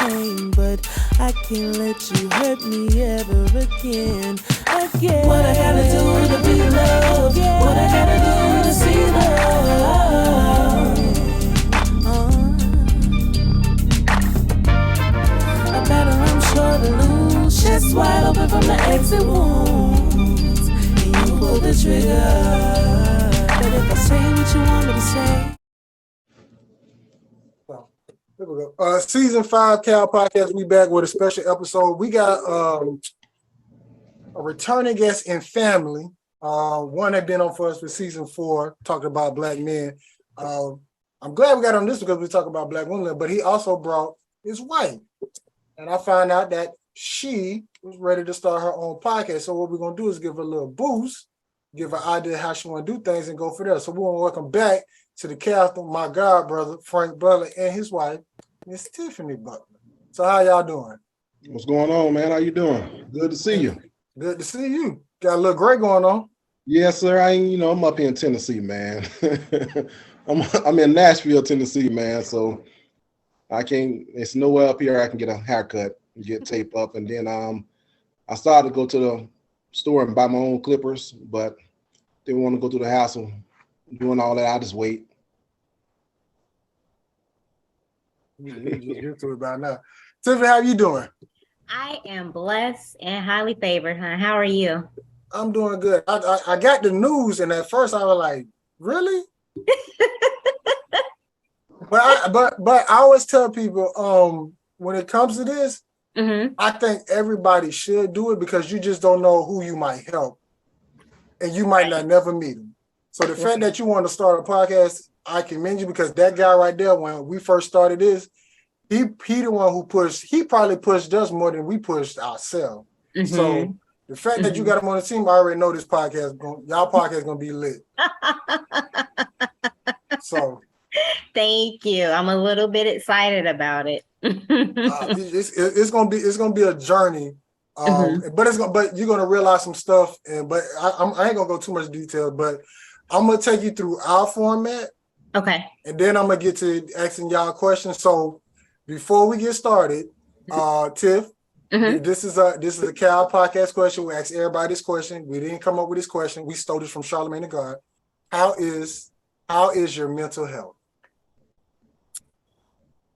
pain, but I can't let you hurt me ever again. What I gotta do to be loved? What I gotta do to see love? A battle I'm sure to lose. Chest wide open from the exit wounds, and you pull the trigger. But if I say what you want me to say. There we go. Season 5 Cal Podcast. We back with a special episode. We got a returning guest in family. One had been on for us for season 4, talking about black men. I'm glad we got on this because we talk about black women, but he also brought his wife. And I found out that she was ready to start her own podcast. So what we're going to do is give her a little boost, give her an idea how she want to do things, and go for that. So we want to welcome back to the cast my god brother, Frank Butler, and his wife, Miss Tiffany Butler. So how y'all doing? What's going on, man? How you doing? Good to see you. Good to see you. Got a little great going on. Yes, sir. I'm up here in Tennessee, man. I'm in Nashville, Tennessee, man. So it's nowhere up here I can get a haircut, get tape up, and then I started to go to the store and buy my own clippers, but didn't want to go through the hassle doing all that. I just wait. You just get to it by now. Tiffany, how you doing? I am blessed and highly favored, huh? How are you? I'm doing good. I got the news, and at first I was like, really? but I always tell people, when it comes to this, I think everybody should do it because you just don't know who you might help, and you might not never meet them. So the fact that you want to start a podcast, I commend you, because that guy right there, when we first started this, he the one who pushed. He probably pushed us more than we pushed ourselves. So the fact that you got him on the team, I already know this podcast, y'all podcast gonna be lit. So thank you. I'm a little bit excited about it. it's gonna be a journey. But you're gonna realize some stuff, but I ain't gonna go too much detail, but I'm gonna take you through our format. Okay. And then I'm gonna get to asking y'all questions. So before we get started, Tiff, this is a Cal podcast question. We ask everybody this question. We didn't come up with this question. We stole this from Charlamagne the God. How is your mental health?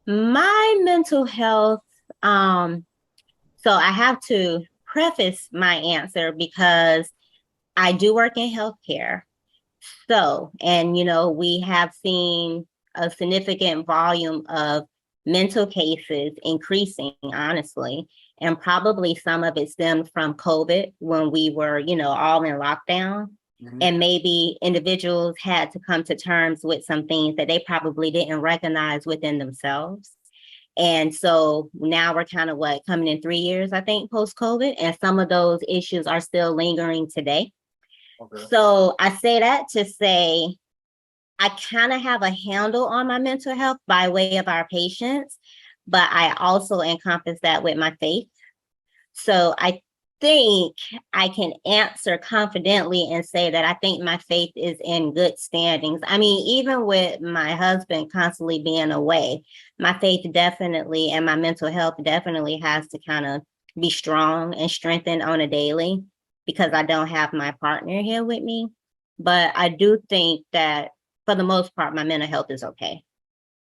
My mental health, so I have to preface my answer because I do work in healthcare. So, and we have seen a significant volume of mental cases increasing, honestly, and probably some of it stemmed from COVID when we were, all in lockdown. And maybe individuals had to come to terms with some things that they probably didn't recognize within themselves. And so now we're kind of coming in 3 years, I think, post-COVID, and some of those issues are still lingering today. Okay. So I say that to say I kind of have a handle on my mental health by way of our patients, but I also encompass that with my faith. So I think I can answer confidently and say that I think my faith is in good standings. I mean, even with my husband constantly being away, my faith definitely and my mental health definitely has to kind of be strong and strengthened on a daily because I don't have my partner here with me. But I do think that for the most part, my mental health is okay.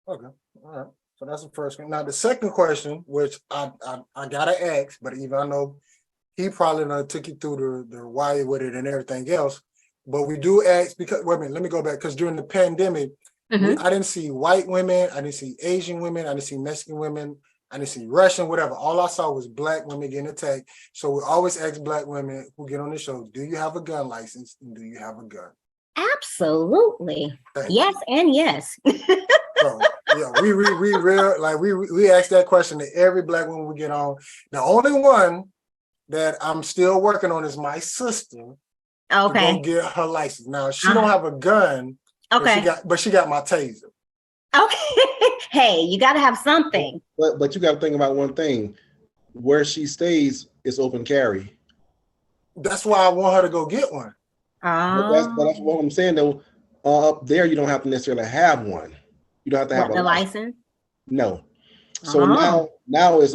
Okay. All right. So that's the first one. Now, the second question, which I gotta ask, but even I know he probably took you through the why with it and everything else. But we do ask because, wait a minute, let me go back. Because during the pandemic, I didn't see white women, I didn't see Asian women, I didn't see Mexican women, I didn't see Russian, whatever. All I saw was black women getting attacked. So we always ask black women who get on the show, do you have a gun license? And do you have a gun? Absolutely. Yes, and yes. So yeah, we ask that question to every black woman we get on. The only one that I'm still working on is my sister. Okay. To go get her license. Now she don't have a gun. Okay. But she got my taser. Okay. Hey, you got to have something. But you got to think about one thing. Where she stays is open carry. That's why I want her to go get one. But that's what I'm saying. Though up there, you don't have to necessarily have one. You don't have to have a license. No. So Oh. now is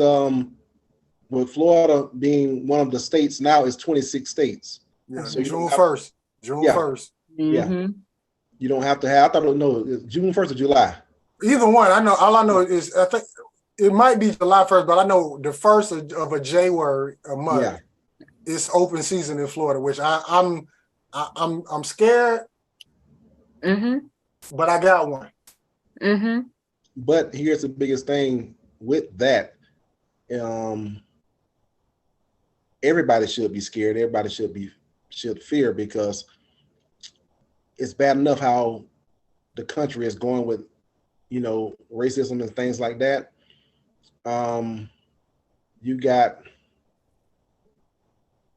with Florida being one of the states, now is 26 states. Yeah, So you don't June have, 1st. June yeah, 1st. yeah. Mm-hmm. You don't have to have. I thought no, June 1st or July. Either one. I know. All I know is I think it might be July 1st, but I know the first of a J word a month. Yeah. It's open season in Florida, which I'm scared, Mm-hmm. but I got one. Mm-hmm. But here's the biggest thing with that. Everybody should be scared. Everybody should fear, because it's bad enough how the country is going with, racism and things like that. You got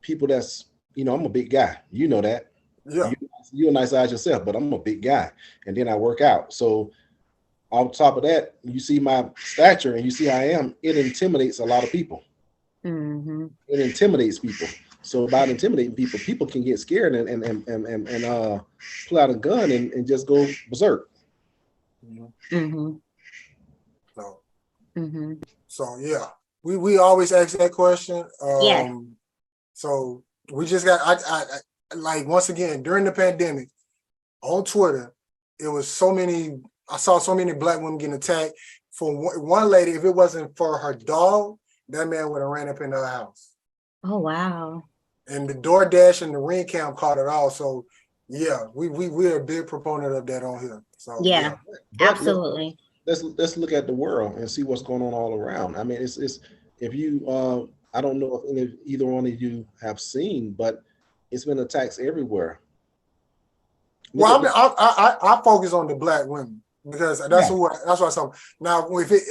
people that's, I'm a big guy. You know that. Yeah. You're a nice size yourself, but I'm a big guy. And then I work out. So on top of that, you see my stature and you see how I am, it intimidates a lot of people. Mm-hmm. It intimidates people. So by intimidating people, people can get scared and pull out a gun and just go berserk. Mm-hmm. So, Mm-hmm. so yeah, we always ask that question. Yes. So we just got I like, once again, during the pandemic on Twitter, it was I saw so many Black women getting attacked. For one lady, if it wasn't for her dog, that man would have ran up in her house. Oh, wow. And the DoorDash and the Ring Cam caught it all. So yeah, we're a big proponent of that on here. So Yeah. Absolutely. Let's look at the world and see what's going on all around. I mean, it's if you I don't know if either one of you have seen, but it's been attacks everywhere. Well, I mean, I focus on the Black women because that's what I saw. Now, if it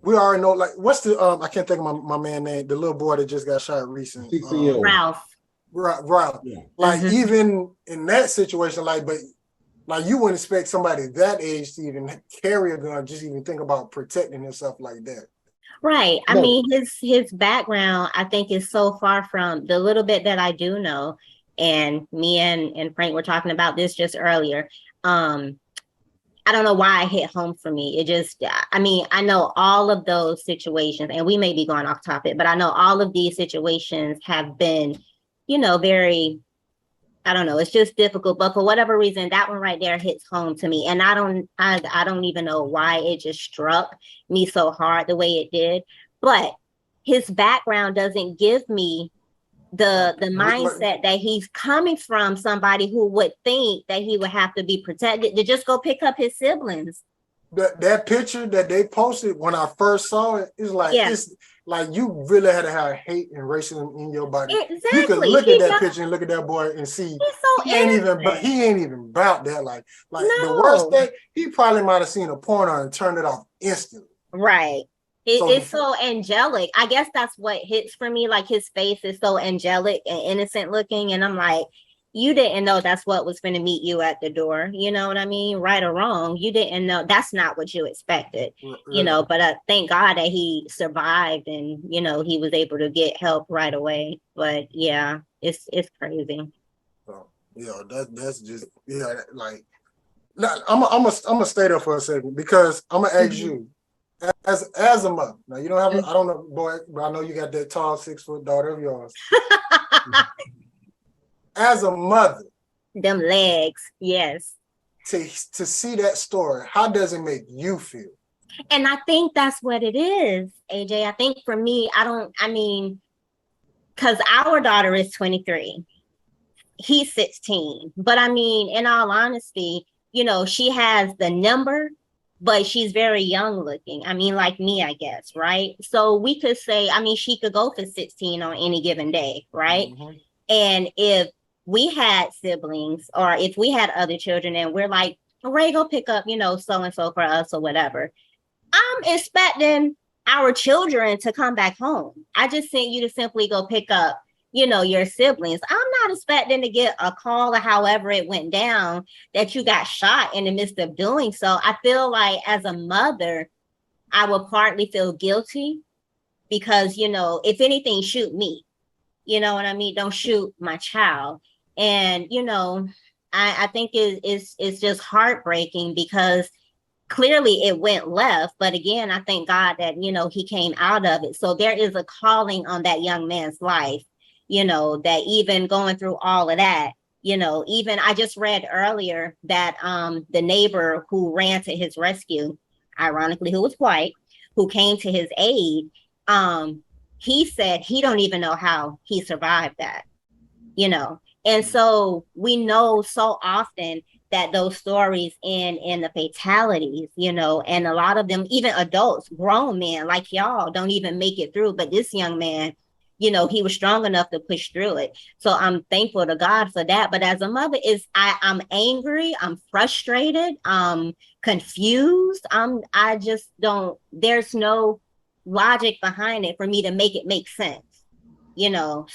we already know, like, what's the I can't think of my man name, the little boy that just got shot recently. Ralph. Ralph. Yeah. Like, even in that situation, but you wouldn't expect somebody that age to even carry a gun, just even think about protecting himself like that. Right. I mean, his background, I think, is so far from the little bit that I do know. And me and Frank were talking about this just earlier. I don't know why it hit home for me. It just, I mean, I know all of those situations, and we may be going off topic, but I know all of these situations have been, very, I don't know, it's just difficult. But for whatever reason, that one right there hits home to me. And I don't even know why it just struck me so hard the way it did. But his background doesn't give me the mindset that he's coming from somebody who would think that he would have to be protected to just go pick up his siblings. That picture that they posted when I first saw it, it's like you really had to have hate and racism in your body. Exactly. You could look at that picture and look at that boy and see he ain't even about that. Like no. The worst thing, he probably might have seen a porno and turned it off instantly. Right. It's so angelic. I guess that's what hits for me. Like, his face is so angelic and innocent looking. And I'm like, you didn't know that's what was going to meet you at the door. You know what I mean? Right or wrong. You didn't know. That's not what you expected, but thank God that he survived and, he was able to get help right away. But yeah, it's crazy. So, that's just, like, I'm gonna stay there for a second because I'm gonna ask you, as a mother. Now, you don't have, I don't know, boy, but I know you got that tall 6-foot daughter of yours. As a mother, them legs, yes. To see that story, how does it make you feel? And I think that's what it is, AJ. I think for me, because our daughter is 23. He's 16. But I mean, in all honesty, she has the number, but she's very young looking. I mean, like me, I guess, right? So we could say, she could go for 16 on any given day, right? Mm-hmm. And if we had siblings or if we had other children and we're like, Ray, go pick up, so-and-so for us or whatever, I'm expecting our children to come back home. I just sent you to simply go pick up, your siblings. I'm not expecting to get a call or however it went down that you got shot in the midst of doing so. I feel like as a mother, I will partly feel guilty because, if anything, shoot me. You know what I mean? Don't shoot my child. And, I think it's just heartbreaking because clearly it went left. But again, I thank God that, he came out of it. So there is a calling on that young man's life, that even going through all of that, even I just read earlier that the neighbor who ran to his rescue, ironically, who was white, who came to his aid, he said he don't even know how he survived that, And so we know so often that those stories end in the fatalities, and a lot of them, even adults, grown men like y'all, don't even make it through. But this young man, he was strong enough to push through it. So I'm thankful to God for that. But as a mother, I'm angry, I'm frustrated, I'm confused. I just don't, there's no logic behind it for me to make it make sense,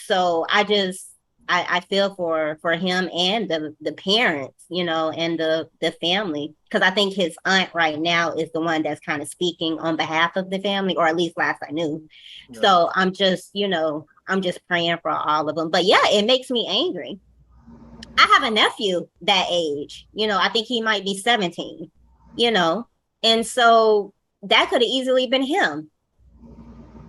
So I feel for him and the parents, and the family, because I think his aunt right now is the one that's kind of speaking on behalf of the family, or at least last I knew. Yeah. So I'm just praying for all of them. But yeah, it makes me angry. I have a nephew that age, I think he might be 17, and so that could have easily been him.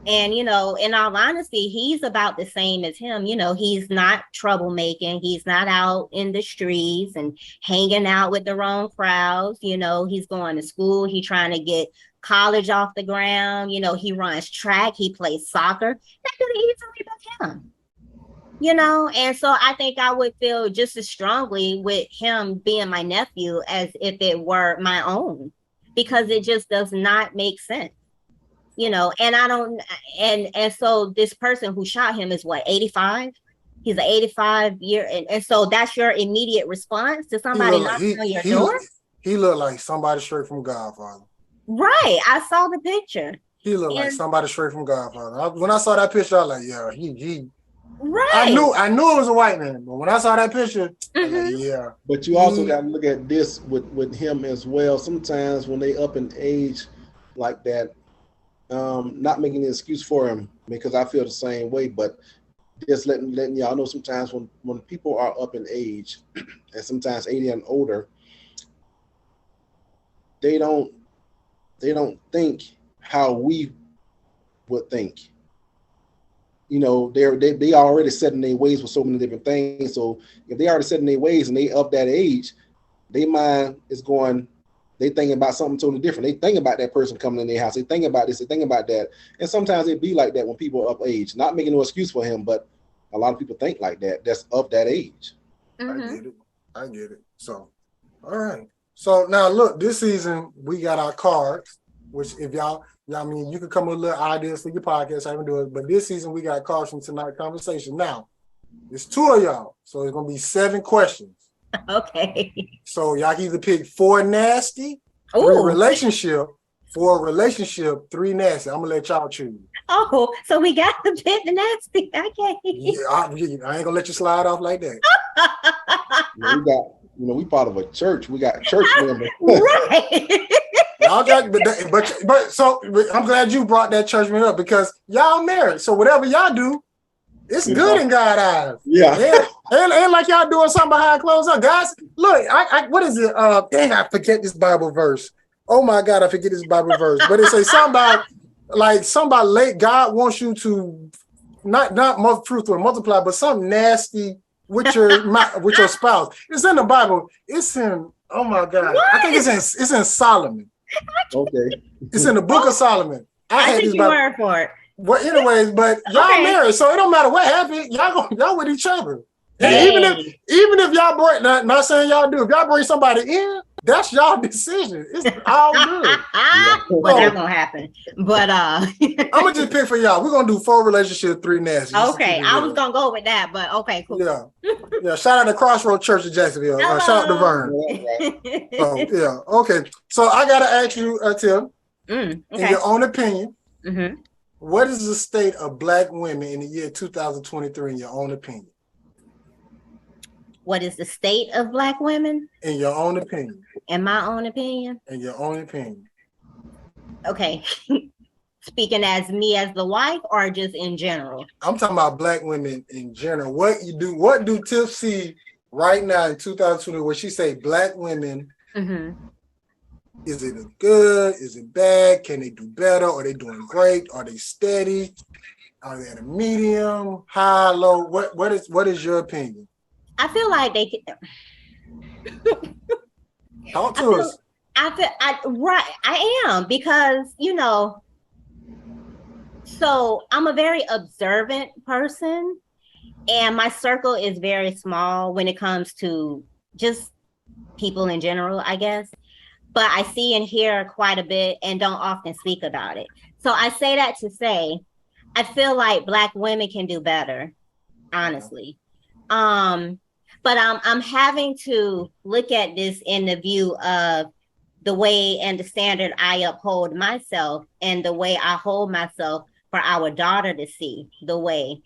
And, in all honesty, he's about the same as him. He's not troublemaking. He's not out in the streets and hanging out with the wrong crowds. He's going to school. He's trying to get college off the ground. He runs track. He plays soccer. That could have easily been him. And so I think I would feel just as strongly with him being my nephew as if it were my own, because it just does not make sense. And I don't, and so this person who shot him is what, 85? He's an 85-year, and so that's your immediate response to somebody knocking on your door? He looked like somebody straight from Godfather. Right, I saw the picture. He looked like somebody straight from Godfather. When I saw that picture, I was like, yeah, he. Right. I knew it was a white man, but when I saw that picture, I was like, yeah. But you also got to look at this with him as well. Sometimes when they up in age like that, not making an excuse for him, because I feel the same way, but just letting y'all know sometimes when people are up in age and sometimes 80 and older, they don't think how we would think. They already set in their ways with so many different things. So if they already set in their ways and they up that age, their mind is going, they thinking about something totally different. They think about that person coming in their house. They think about this, they think about that. And sometimes it be like that when people are up age. Not making no excuse for him, but a lot of people think like that. That's of that age. Mm-hmm. I get it. So, all right. So now look, this season we got our cards, which if y'all, you can come with little ideas for your podcast, I haven't do it. But this season we got cards from tonight's conversation. Now, it's 2 of y'all. So it's going to be 7 questions. Okay. So y'all can either pick 4 nasty, 3 relationship, 4 relationship, 3 nasty. I'm gonna let y'all choose. Oh, so we got to pick the nasty. Okay. Yeah, I ain't gonna let you slide off like that. We got, we part of a church. We got church members. Right. Y'all got, but so I'm glad you brought that church member up, because y'all married. So whatever y'all do, it's good in God's eyes. Yeah. And like y'all doing something behind closed doors. Guys, look, I what is it? Dang, I forget this Bible verse. Oh my God, I forget this Bible verse. But it says something about late. God wants you to not more fruitful and multiply, but something nasty with your spouse. It's in the Bible. It's in, oh my God. What? I think it's in Solomon. Okay. It's in the book of Solomon. I take your word for it. Well, anyways, but y'all married, so it don't matter what happened. Y'all with each other. Hey. Even if y'all bring, not saying y'all do, if y'all bring somebody in, that's y'all decision. It's all good. Well, that's gonna happen. But I'm gonna just pick for y'all. We're gonna do 4 relationships, 3 nasty. Okay, I was gonna go with that, but okay, cool. Yeah. Shout out to Crossroad Church of Jacksonville. Shout out to Vern. So okay. So I gotta ask you, Tim, in your own opinion. Mm-hmm. What is the state of Black women in the year 2023 in your own opinion? What is the state of Black women? In your own opinion. In my own opinion? In your own opinion. Okay. Speaking as me as the wife, or just in general? I'm talking about Black women in general. What do Tiff see right now in 2020 where she say Black women Is it a good? Is it bad? Can they do better? Are they doing great? Are they steady? Are they at a medium, high, low? What is your opinion? I feel like they could. Talk to us. I am because so I'm a very observant person, and my circle is very small when it comes to just people in general, I guess. But I see and hear quite a bit and don't often speak about it. So I say that to say, I feel like Black women can do better, honestly. But I'm having to look at this in the view of the way and the standard I uphold myself and the way I hold myself for our daughter to see the way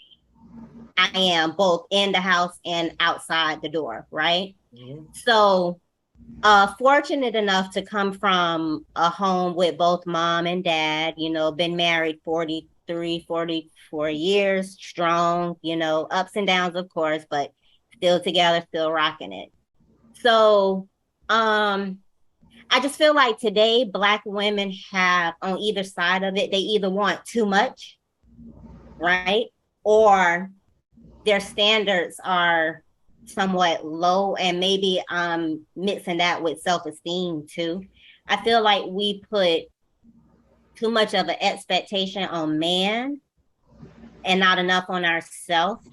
I am both in the house and outside the door, right? Mm-hmm. So fortunate enough to come from a home with both mom and dad, been married 44 years, strong, ups and downs, of course, but still together, still rocking it. So I just feel like today Black women have on either side of it, they either want too much, right? Or their standards are somewhat low, and maybe mixing that with self-esteem too. I feel like we put too much of an expectation on man and not enough on ourselves.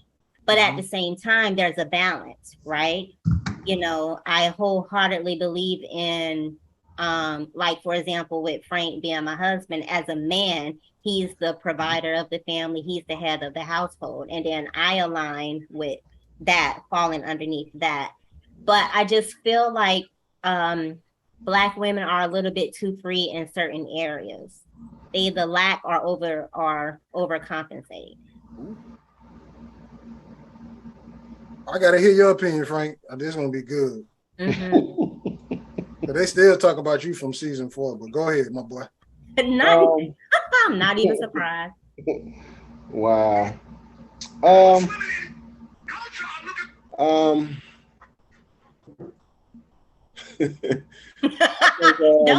But at the same time, there's a balance, right? I wholeheartedly believe in, like, for example, with Frank being my husband, as a man, he's the provider of the family. He's the head of the household. And then I align with that, falling underneath that. But I just feel like Black women are a little bit too free in certain areas. They either lack or overcompensate. I gotta hear your opinion, Frank. This is gonna be good. Mm-hmm. But they still talk about you from season 4. But go ahead, my boy. I'm not even surprised. Wow. Don't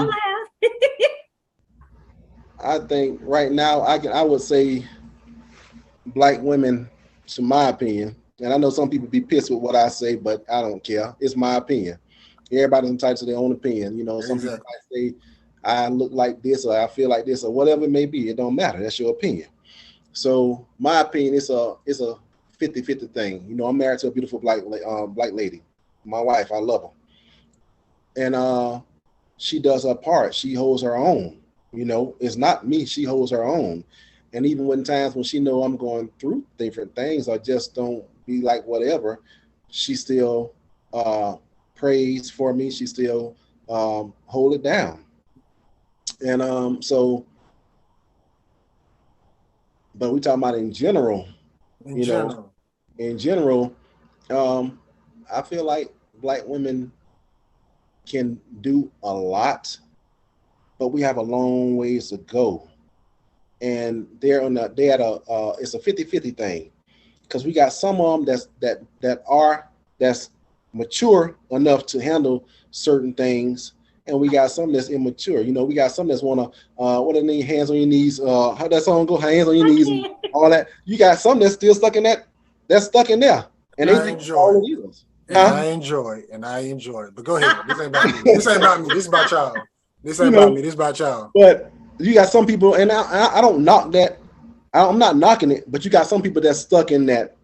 laugh. I think right now I would say Black women, to my opinion, and I know some people be pissed with what I say, but I don't care. It's my opinion. Everybody's entitled to their own opinion. Some people might say I look like this or I feel like this or whatever it may be. It don't matter. That's your opinion. So my opinion is a 50-50 thing. I'm married to a beautiful black lady. My wife, I love her. And she does her part. She holds her own. It's not me. She holds her own. And even when times when she know I'm going through different things, I just don't be like whatever, she still prays for me. She still hold it down. And so, but we talking about in general, in general, I feel like Black women can do a lot, but we have a long ways to go. And it's a 50-50 thing, because we got some of them that's mature enough to handle certain things, and we got some that's immature. We got some that's wanna what are they, hands on your knees, how that song go, hands on your knees and all that. You got some that's still stuck in that, that's stuck in there, and they think all it is. And I enjoy it. But go ahead. This ain't about me. This ain't about me. This is about y'all. This ain't about me. This is about y'all. But you got some people, and I don't knock that. I'm not knocking it, but you got some people that's stuck in that.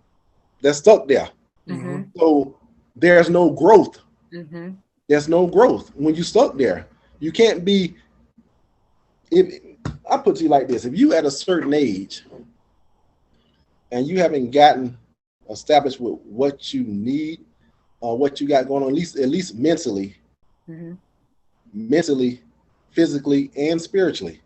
That's stuck there. Mm-hmm. So there's no growth. Mm-hmm. There's no growth when you stuck there. You can't be. I put it to you like this: if you at a certain age and you haven't gotten established with what you need, what you got going on, at least mentally, physically, and spiritually.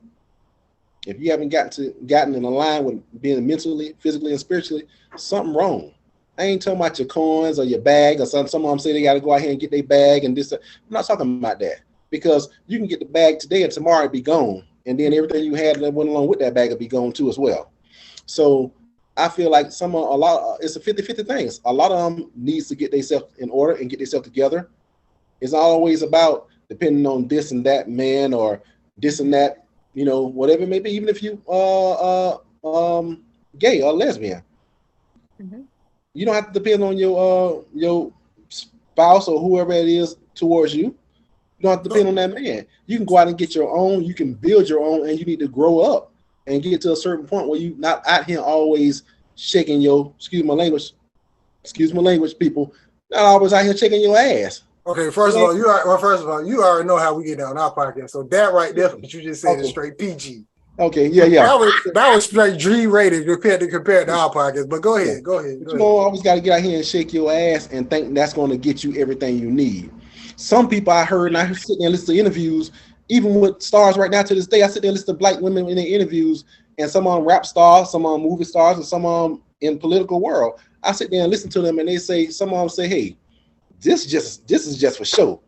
If you haven't gotten in line with being mentally, physically, and spiritually, something wrong. I ain't talking about your coins or your bag or something. Some of them say they got to go out here and get their bag and this. I'm not talking about that, because you can get the bag today and tomorrow it be gone, and then everything you had that went along with that bag will be gone too as well. So I feel like it's a 50-50 things. A lot of them needs to get themselves in order and get themselves together. It's not always about depending on this and that man or this and that, you know, whatever it may be, even if you gay or lesbian. Mm-hmm. You don't have to depend on your spouse or whoever it is towards you. You don't have to depend on that man. You can go out and get your own. You can build your own, and you need to grow up and get to a certain point where you're not out here always shaking your, excuse my language, people, not always out here shaking your ass. Okay, first of all, you already know how we get down our podcast. So that right there, what you just said is straight PG. Okay, yeah. That was straight G rated compared to our podcast. But go ahead. You don't always got to get out here and shake your ass and think that's going to get you everything you need. Some people I heard, and I sit there and listen to interviews, even with stars right now to this day, I sit there and listen to black women in their interviews, and some on rap stars, some on movie stars, and some on in political world. I sit there and listen to them, and they say, some of them say, hey, this is just for show.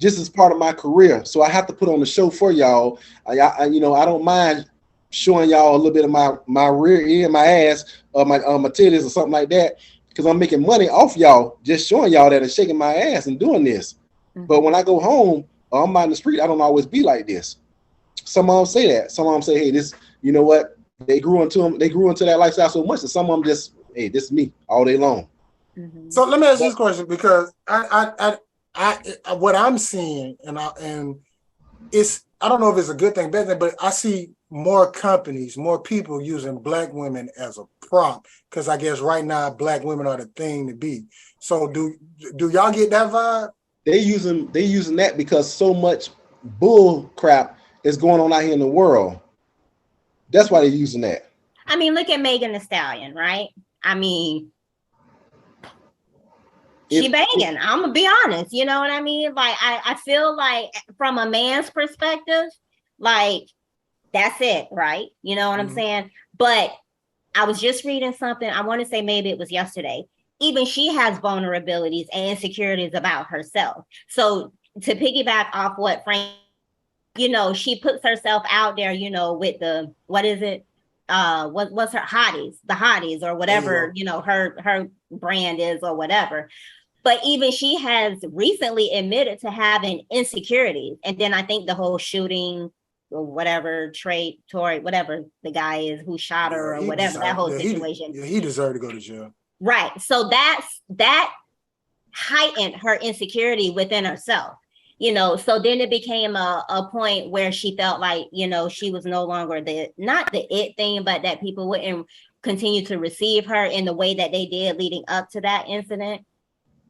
This is part of my career, so I have to put on the show for y'all. I don't mind showing y'all a little bit of my rear end, my ass, or my titties or something like that, because I'm making money off y'all, just showing y'all that and shaking my ass and doing this. Mm-hmm. But when I go home or I'm out in the street, I don't always be like this. Some of them say that. Some of them say, hey, this, you know what? They grew into that lifestyle so much that some of them just, hey, this is me all day long. Mm-hmm. So let me ask this question, because I what I'm seeing, and it's, I don't know if it's a good thing, bad thing, but I see more companies, more people using black women as a prompt, because I guess right now black women are the thing to be. So do y'all get that vibe? They using that because so much bull crap is going on out here in the world. That's why they're using that. I mean, look at Megan Thee Stallion, right? I mean, she banging. I'm gonna be honest. You know what I mean? Like, I feel like from a man's perspective, like, that's it, right? You know what I'm saying? But I was just reading something. I want to say maybe it was yesterday. Even she has vulnerabilities and insecurities about herself. So to piggyback off what Frank, you know, she puts herself out there, you know, with the, what is it? What's her hotties or whatever, you know, her brand is or whatever. But even she has recently admitted to having insecurities. And then I think the whole shooting or whatever, Tory, whatever the guy is who shot her or whatever, that whole situation. He deserved to go to jail. Right. So that heightened her insecurity within herself, you know. So then it became a point where she felt like, you know, she was no longer not the it thing, but that people wouldn't continue to receive her in the way that they did leading up to that incident.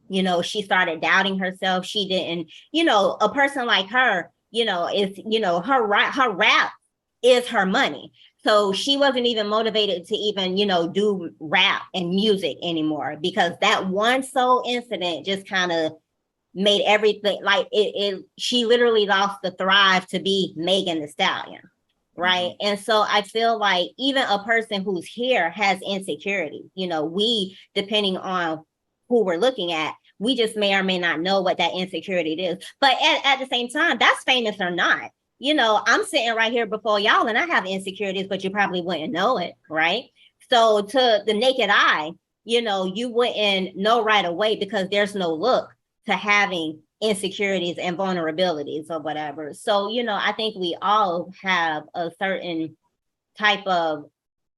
You know, she started doubting herself. She didn't, you know, a person like her, you know, is, you know, her rap is her money. So she wasn't even motivated to even, you know, do rap and music anymore, because that one sole incident just kind of made everything like she literally lost the thrive to be Megan Thee Stallion. Right. Mm-hmm. And so I feel like even a person who's here has insecurity. You know, we, depending on who we're looking at, we just may or may not know what that insecurity is. But at the same time, that's famous or not. You know, I'm sitting right here before y'all and I have insecurities, but you probably wouldn't know it, right? So to the naked eye, you know, you wouldn't know right away because there's no look to having insecurities and vulnerabilities or whatever. So, you know, I think we all have a certain type of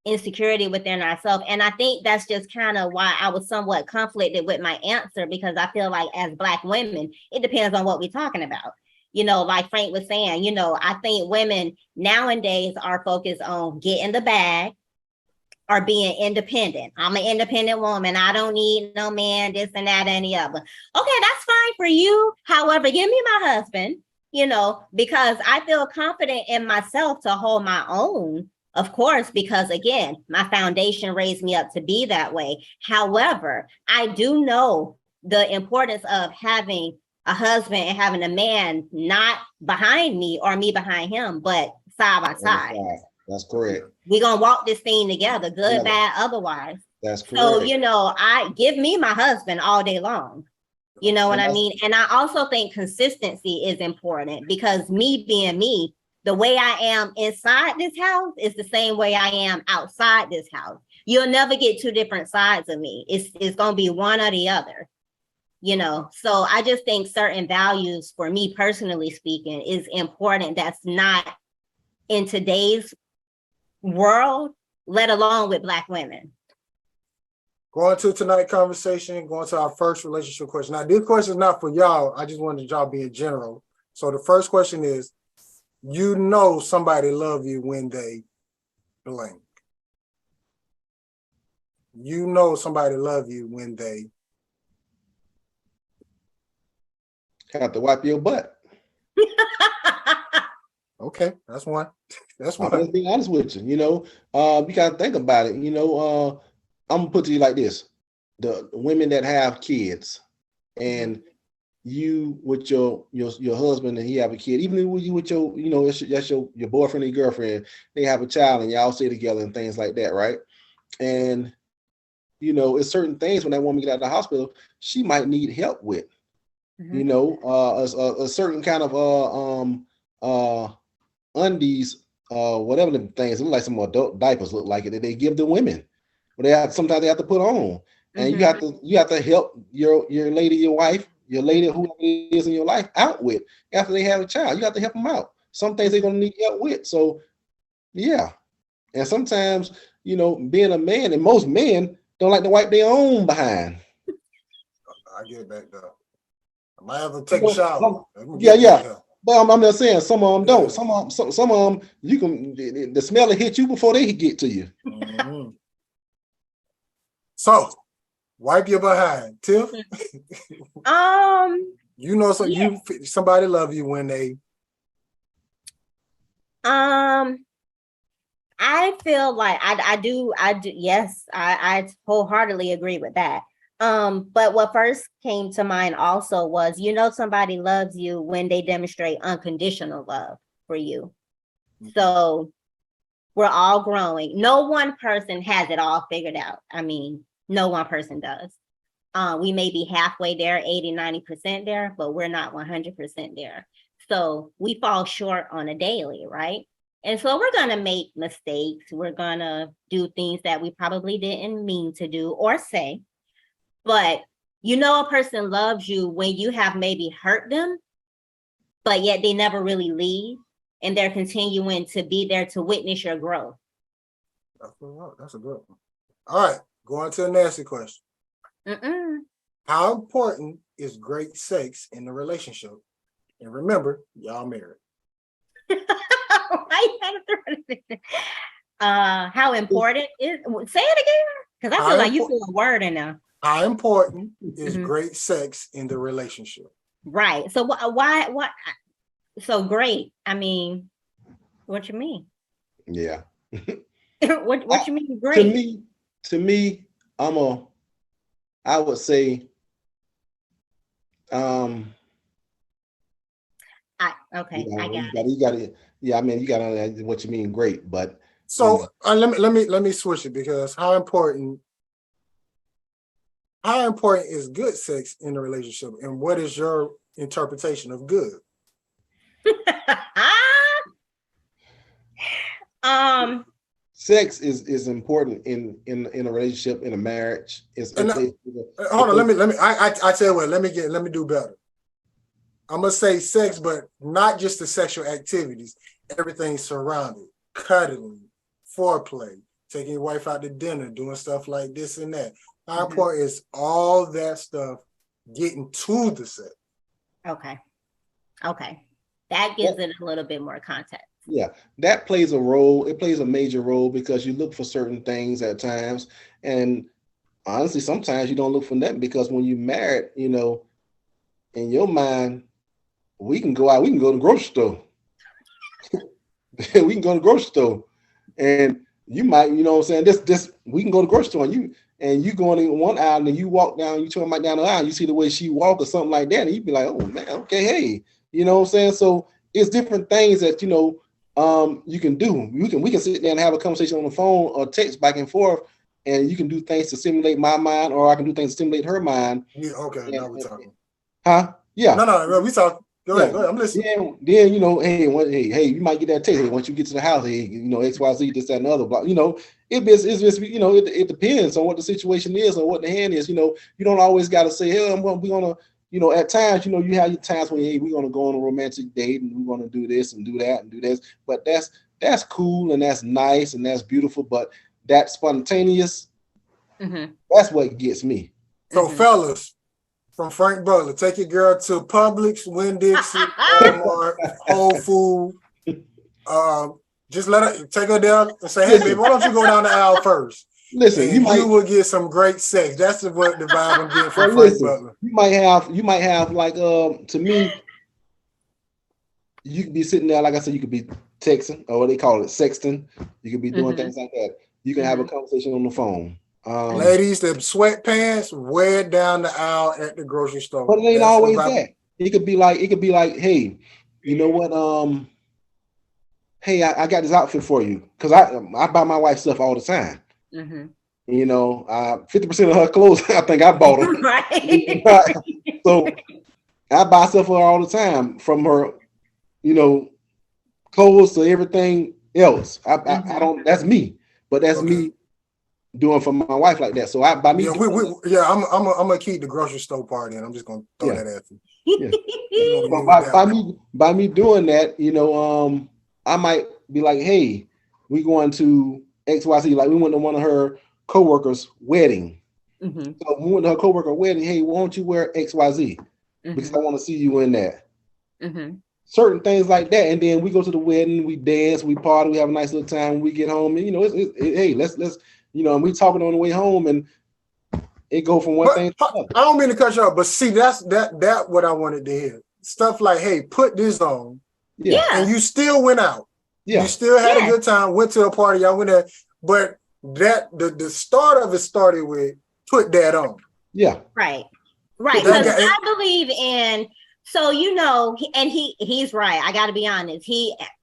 insecurity within ourselves. And I think that's just kind of why I was somewhat conflicted with my answer, because I feel like as Black women, it depends on what we're talking about. You know, like Frank was saying, you know, I think women nowadays are focused on getting the bag or being independent. I'm an independent woman. I don't need no man, this and that and the other. Okay, that's fine for you. However, give me my husband, you know, because I feel confident in myself to hold my own, of course, because again, my foundation raised me up to be that way. However, I do know the importance of having a husband and having a man not behind me or me behind him, but side by side. That's correct. We're going to walk this thing together, good, bad, otherwise. That's correct. So, you know, I give me my husband all day long. You know what I mean? And I also think consistency is important, because me being me, the way I am inside this house is the same way I am outside this house. You'll never get two different sides of me. It's going to be one or the other. you know. So I just think certain values, for me personally speaking, is important. That's not in today's world, let alone with Black women. Going to tonight's conversation, going to our first relationship question. Now, this question is not for y'all. I just wanted y'all to be in general. So the first question is, you know somebody love you when they blank. You know somebody love you when they have to wipe your butt. Okay, that's one. That's one. I'm just being honest with you. You know, you gotta think about it. You know, I'm gonna put it to you like this: the women that have kids, and you with your husband, and he have a kid, even with you with your, you know, that's your boyfriend or your girlfriend, they have a child, and y'all stay together and things like that, right? And you know, it's certain things when that woman get out of the hospital, she might need help with. You know, a certain kind of undies, whatever the things look like, some adult diapers look like it, that they give the women. But sometimes they have to put on, and you have to help your lady, your wife, your lady, whoever it is in your life, out with after they have a child. You have to help them out. Some things they're gonna need help with. So yeah, and sometimes, you know, being a man, and most men don't like to wipe their own behind. I get back though. I might have to take a shower. Yeah. But I'm just saying, some of them don't. Some of them, you can, the smell will hit you before they get to you. Mm-hmm. So, wipe your behind, Tiff. You know, somebody love you when they. I feel like I do. Yes, I wholeheartedly agree with that. But what first came to mind also was, you know, somebody loves you when they demonstrate unconditional love for you. So we're all growing. No one person has it all figured out. I mean, no one person does. We may be halfway there, 80, 90% there, but we're not 100% there. So we fall short on a daily, right? And so we're going to make mistakes. We're going to do things that we probably didn't mean to do or say. But you know, a person loves you when you have maybe hurt them, but yet they never really leave, and they're continuing to be there to witness your growth. That's a good one. All right, going to the nasty question. How important is great sex in the relationship? And remember, y'all married. How important is? Say it again, because I feel like you threw a word in there. How important is great sex in the relationship? Right. So why? What? So great. I mean, what you mean? Yeah. what you mean great? To me, I would say, I got it. You got it. Yeah, I mean, you got to what you mean great, but so let me switch it, because how important is good sex in a relationship, and what is your interpretation of good? Sex is important in a relationship, in a marriage. Hold on, let me. I tell you what. Let me do better. I'm gonna say sex, but not just the sexual activities. Everything surrounded, cuddling, foreplay, taking your wife out to dinner, doing stuff like this and that. How important is all that stuff getting to the sex? Okay. That gives it a little bit more context. Yeah, that plays a role. It plays a major role, because you look for certain things at times. And honestly, sometimes you don't look for nothing, because when you're married, you know, in your mind, we can go out, we can go to the grocery store. We can go to the grocery store. And you might, you know what I'm saying, this we can go to the grocery store, and you going in one aisle, and you walk down, you turn right down the aisle, you see the way she walk or something like that, and you'd be like, oh man, okay, hey, you know what I'm saying? So it's different things that, you know, you can do. We can sit there and have a conversation on the phone or text back and forth, and you can do things to stimulate my mind, or I can do things to stimulate her mind. Yeah, okay, now we're talking. Huh? Yeah. No, we talk. Go ahead, I'm listening. Then you know, hey, you might get that text. Hey, once you get to the house, hey, you know, XYZ, this, that, and the other. But you know, it's just, you know, it depends on what the situation is or what the hand is. You know, you don't always got to say, hey, we're gonna, you know, at times, you know, you have your times when, hey, we're gonna go on a romantic date and we're gonna do this and do that and do this. But that's cool and that's nice and that's beautiful. But that spontaneous, that's what gets me. So, fellas, from Frank Butler, take your girl to Publix, Winn-Dixie, Walmart, Whole Foods. Just let her take her down and say, "Hey, baby, why don't you go down the aisle first?" Listen, and you will get some great sex. That's what the vibe I'm getting from Frank Butler. You might have like to me, you could be sitting there, like I said, you could be texting, or what they call it, sexting. You could be doing things like that. You can have a conversation on the phone. Ladies, the sweatpants, wear it down the aisle at the grocery store. But it ain't always that. It could be like, hey, you know what? Hey, I got this outfit for you, because I buy my wife stuff all the time. You know, 50% of her clothes, I think I bought them. Right. So I buy stuff for her all the time, from her, you know, clothes to everything else. I don't. That's me, but that's me doing for my wife like that. So by me, I'm gonna keep the grocery store part in. I'm just gonna throw that at you. Yeah. So by me doing that, you know, I might be like, hey, we going to XYZ. Like, we went to one of her coworkers' wedding. So we went to her coworker wedding. Hey, why don't you wear XYZ? Because I want to see you in that. Certain things like that, and then we go to the wedding, we dance, we party, we have a nice little time. When we get home, and you know, hey, let's you know, and we talking on the way home, and it go from one thing to another. I don't mean to cut you off, but see, that's what I wanted to hear. Stuff like, hey, put this on. Yeah. And you still went out. Yeah. You still had a good time, went to a party, y'all went there. But that the start of it started with put that on. Yeah. Right. Because I believe in, so, you know, and he's right. I got to be honest.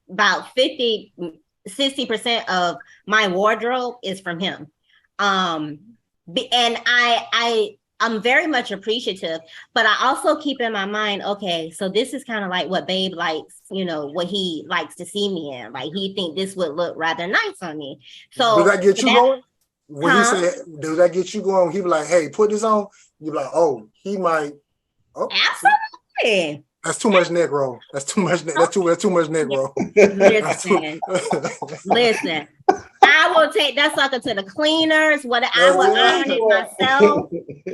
About 60% of my wardrobe is from him. And I'm very much appreciative, but I also keep in my mind, okay, so this is kind of like what Babe likes, you know, what he likes to see me in. Like, he think this would look rather nice on me. So does that get you going? When he said, does that get you going? He be like, hey, put this on. You be like, oh, he might. Oh, absolutely. That's too much neck roll. That's too much. That's too much neck roll. Listen. I will take that sucker to the cleaners. I will iron it myself.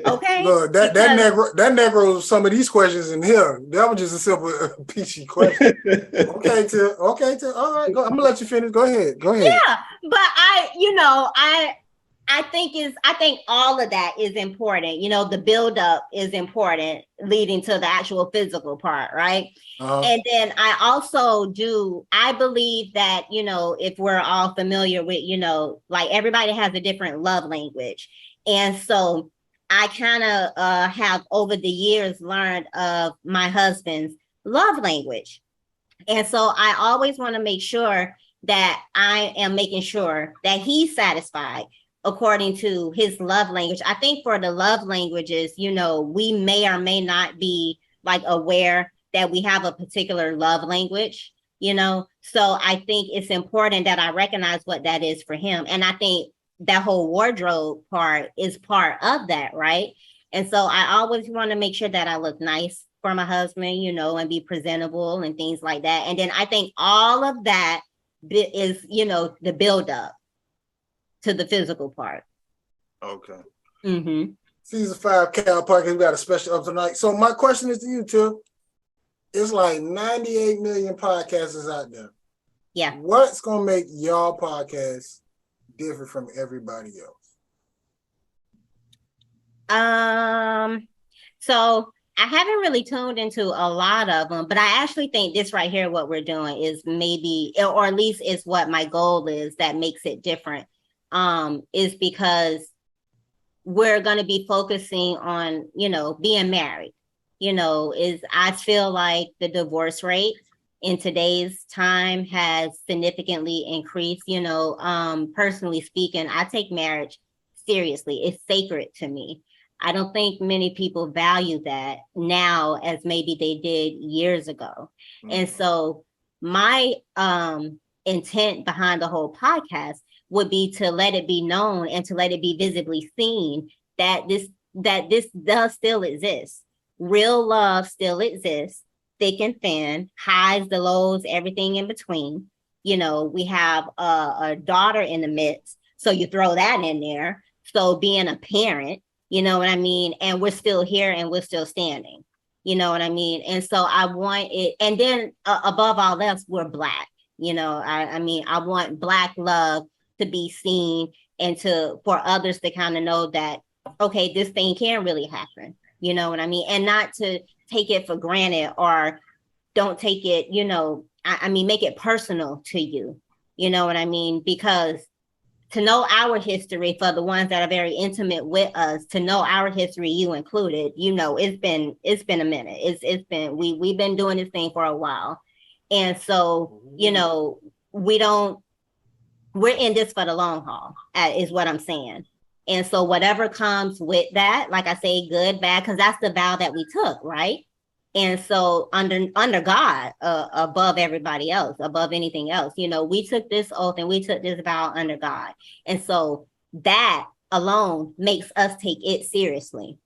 Okay. Look, that neck roll. Some of these questions in here. That was just a simple peachy question. Okay, Till. All right, I'm gonna let you finish. Go ahead. Yeah, but I think all of that is important. You know, the buildup is important, leading to the actual physical part, right? And then I believe that, you know, if we're all familiar with, you know, like, everybody has a different love language. And so I kind of have over the years learned of my husband's love language. And so I always want to make sure that I am making sure that he's satisfied according to his love language. I think for the love languages, you know, we may or may not be like aware that we have a particular love language, you know. So I think it's important that I recognize what that is for him. And I think that whole wardrobe part is part of that, right? And so I always want to make sure that I look nice for my husband, you know, and be presentable and things like that. And then I think all of that is, you know, the buildup to the physical part. Okay. Season 5 Cal Podcast, we got a special up tonight. So my question is to you, Till. It's like 98 million podcasters out there. Yeah. What's gonna make y'all podcast different from everybody else? So I haven't really tuned into a lot of them, but I actually think this right here, what we're doing, is maybe, or at least is what my goal is, that makes it different. Is because we're going to be focusing on, you know, being married. You know, I feel like the divorce rate in today's time has significantly increased. You know, personally speaking, I take marriage seriously. It's sacred to me. I don't think many people value that now as maybe they did years ago. And so my intent behind the whole podcast would be to let it be known and to let it be visibly seen that this does still exist. Real love still exists, thick and thin, highs, the lows, everything in between. We have a daughter in the midst, so you throw that in there. So being a parent, you know what I mean? And we're still here and we're still standing. You know what I mean? And so I want it. And then above all else, we're Black. I mean, I want Black love to be seen and for others to kind of know that, okay, this thing can really happen. You know what I mean? And not to take it for granted or don't take it, I mean, make it personal to you. You know what I mean? Because to know our history, for the ones that are very intimate with us, to know our history, you included, it's been a minute. It's been, we've been doing this thing for a while. And so, we're in this for the long haul, is what I'm saying. And so whatever comes with that, like I say, good, bad, because that's the vow that we took, right? And so under God, above everybody else, above anything else, we took this oath and we took this vow under God. And so that alone makes us take it seriously.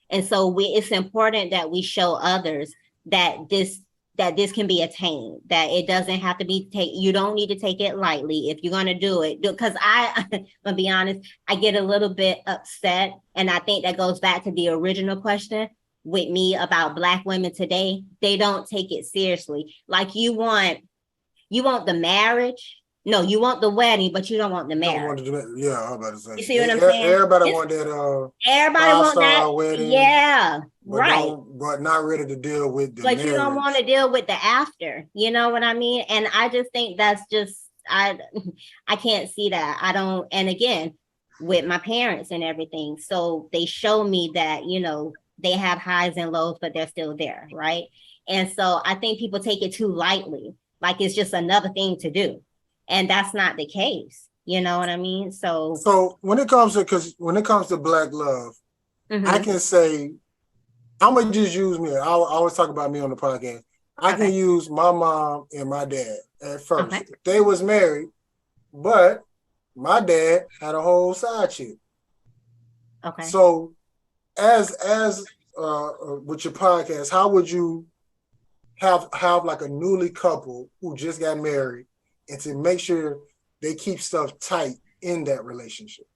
And so it's important that we show others that this can be attained, that it doesn't have to be you don't need to take it lightly if you're going to do it. Because I'm going to be honest, I get a little bit upset. And I think that goes back to the original question with me about Black women today. They don't take it seriously. Like you want the marriage. No, you want the wedding, but you don't want the marriage. Yeah, I'm about to say. You see what I'm saying? Everybody want that. Everybody want that wedding. Yeah, right. But not ready to deal with the But marriage. you don't want to deal with the after. You know what I mean? And I just think that's just I can't see that. I don't. And again, with my parents and everything, so they show me that they have highs and lows, but they're still there, right? And so I think people take it too lightly, like it's just another thing to do. And that's not the case. You know what I mean? So when it comes to Black love, I can say, I'm gonna just use me. I always talk about me on the podcast. I can use my mom and my dad at first. Okay. They was married, but my dad had a whole side chick. Okay. So as with your podcast, how would you have like a newly couple who just got married, and to make sure they keep stuff tight in that relationship,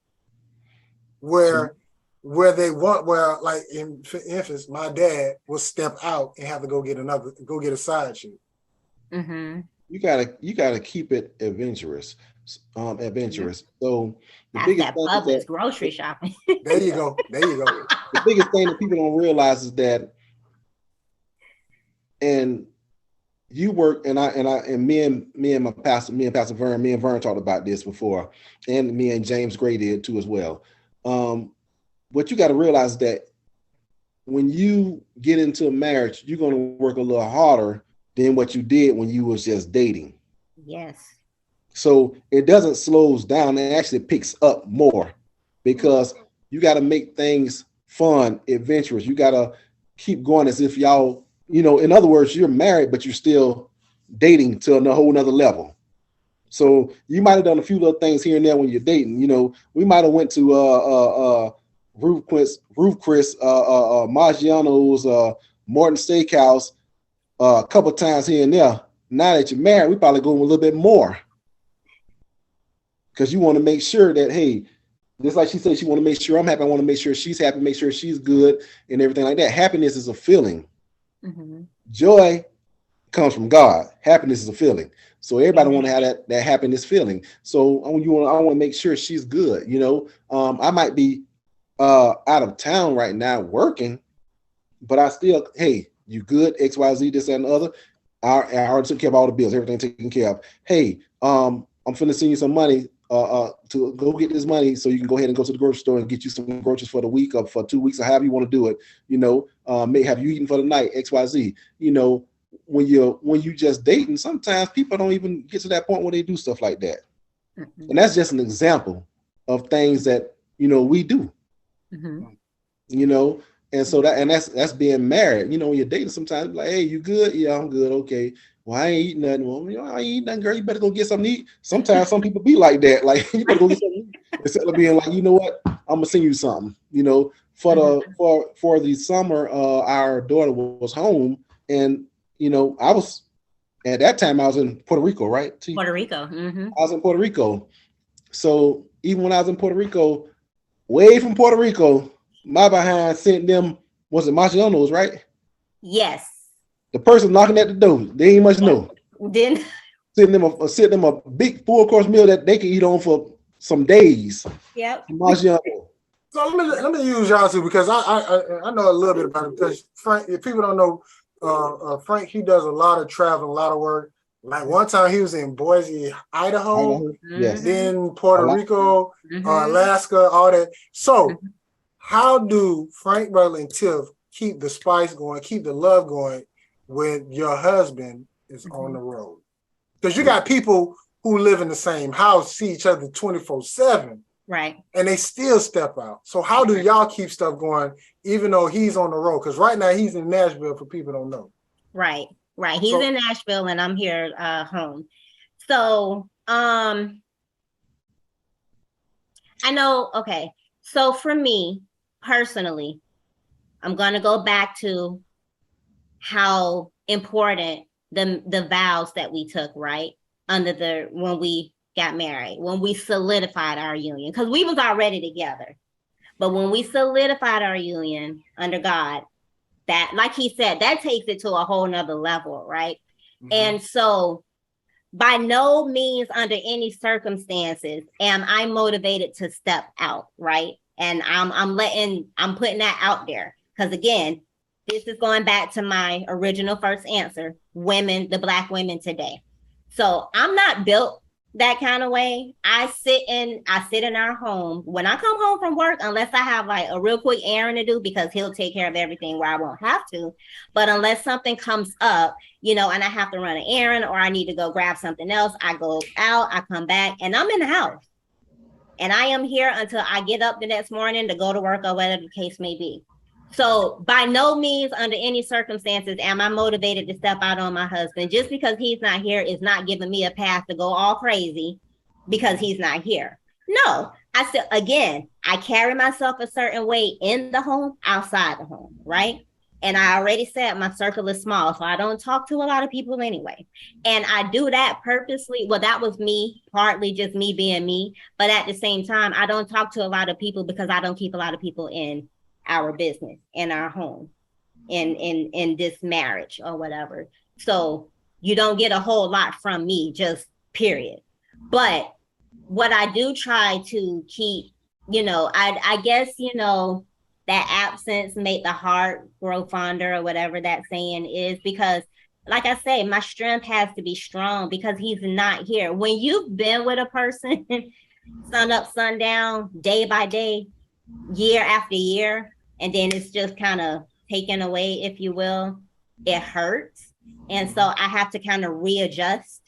where like in instance, my dad will step out and have to go get a side chick. Mm-hmm. You gotta keep it adventurous. Adventurous. Mm-hmm. So the biggest thing Butlers grocery shopping. There you go. The biggest thing that people don't realize is that, and you work, and me and Pastor Vern talked about this before, and me and James Gray did too as well. What you got to realize is that when you get into a marriage, you're going to work a little harder than what you did when you was just dating. Yes. So it doesn't slows down, it actually picks up more, because you got to make things fun, adventurous. You got to keep going as if y'all, in other words, you're married, but you're still dating to a whole nother level. So you might have done a few little things here and there when you're dating. We might have went to Ruth Chris, Maggiano's, Morton Steakhouse a couple times here and there. Now that you're married, we probably go a little bit more, because you want to make sure that, hey, just like she said, she want to make sure I'm happy. I want to make sure she's happy, make sure she's good, and everything like that. Happiness is a feeling. Mm-hmm. Joy comes from God. Happiness is a feeling. So everybody want to have that happiness feeling. So I want to make sure she's good. I might be out of town right now working, but I still, hey, you good? XYZ, this and the other. I already took care of all the bills, everything taken care of. Hey, I'm finna send you some money to go get this money so you can go ahead and go to the grocery store and get you some groceries for the week or for 2 weeks or however you want to do it. May have you eaten for the night, XYZ. When you just dating, sometimes people don't even get to that point where they do stuff like that. Mm-hmm. And that's just an example of things that we do. Mm-hmm. And so that's being married. You know, when you're dating, sometimes like, hey, you good? Yeah, I'm good. Okay. Well, I ain't eating nothing. Well, you know, I ain't eating nothing, girl. You better go get something to eat. Sometimes some people be like that. Like, you better go get something to eat. Instead of being like, you know what, I'm gonna send you something. You know, for the summer, our daughter was home, and you know, I was at that time I was in Puerto Rico, right? Puerto Rico. I was in Puerto Rico. So even when I was in Puerto Rico, way from Puerto Rico, my behind sent them, was it Marciano's, right? Yes. The person knocking at the door, they ain't much know. Then Send them a big full course meal that they can eat on for some days. Yep. Marciano. So let me use y'all too, because I know a little bit about it, because Frank, if people don't know, Frank, he does a lot of traveling, a lot of work. Like one time he was in Boise, Idaho, Yes. then Puerto Rico, Alaska, all that. So how do Frank Butler and Tiff keep the spice going, keep the love going when your husband is on the road? Because you got people who live in the same house, see each other 24/7. Right. And they still step out. So how do y'all keep stuff going even though he's on the road? Because right now he's in Nashville, for people who don't know. Right. He's in Nashville and I'm here home. So I know, okay. So for me personally, I'm gonna go back to how important the vows that we took, right? When we got married, when we solidified our union, because we was already together. But when we solidified our union under God, that, like he said, that takes it to a whole nother level, right? And so by no means under any circumstances am I motivated to step out, right? And I'm putting that out there. Because again, this is going back to my original first answer, the Black women today. So I'm not built that kind of way. I sit in our home when I come home from work, unless I have like a real quick errand to do, because he'll take care of everything where I won't have to. But unless something comes up, you know, and I have to run an errand or I need to go grab something else, I go out, I come back, and I'm in the house. And I am here until I get up the next morning to go to work or whatever the case may be. So by no means under any circumstances am I motivated to step out on my husband. Just because he's not here is not giving me a path to go all crazy because he's not here. No, I carry myself a certain way in the home, outside the home, right? And I already said my circle is small, so I don't talk to a lot of people anyway. And I do that purposely. Well, that was me, partly just me being me. But at the same time, I don't talk to a lot of people because I don't keep a lot of people in our business, in our home, in this marriage or whatever. So you don't get a whole lot from me, just period. But what I do try to keep, you know, I guess, you know, that absence make the heart grow fonder or whatever that saying is, because like I say, my strength has to be strong because he's not here. When you've been with a person sun up, sun down, day by day, year after year, and then it's just kind of taken away, if you will, it hurts. And so I have to kind of readjust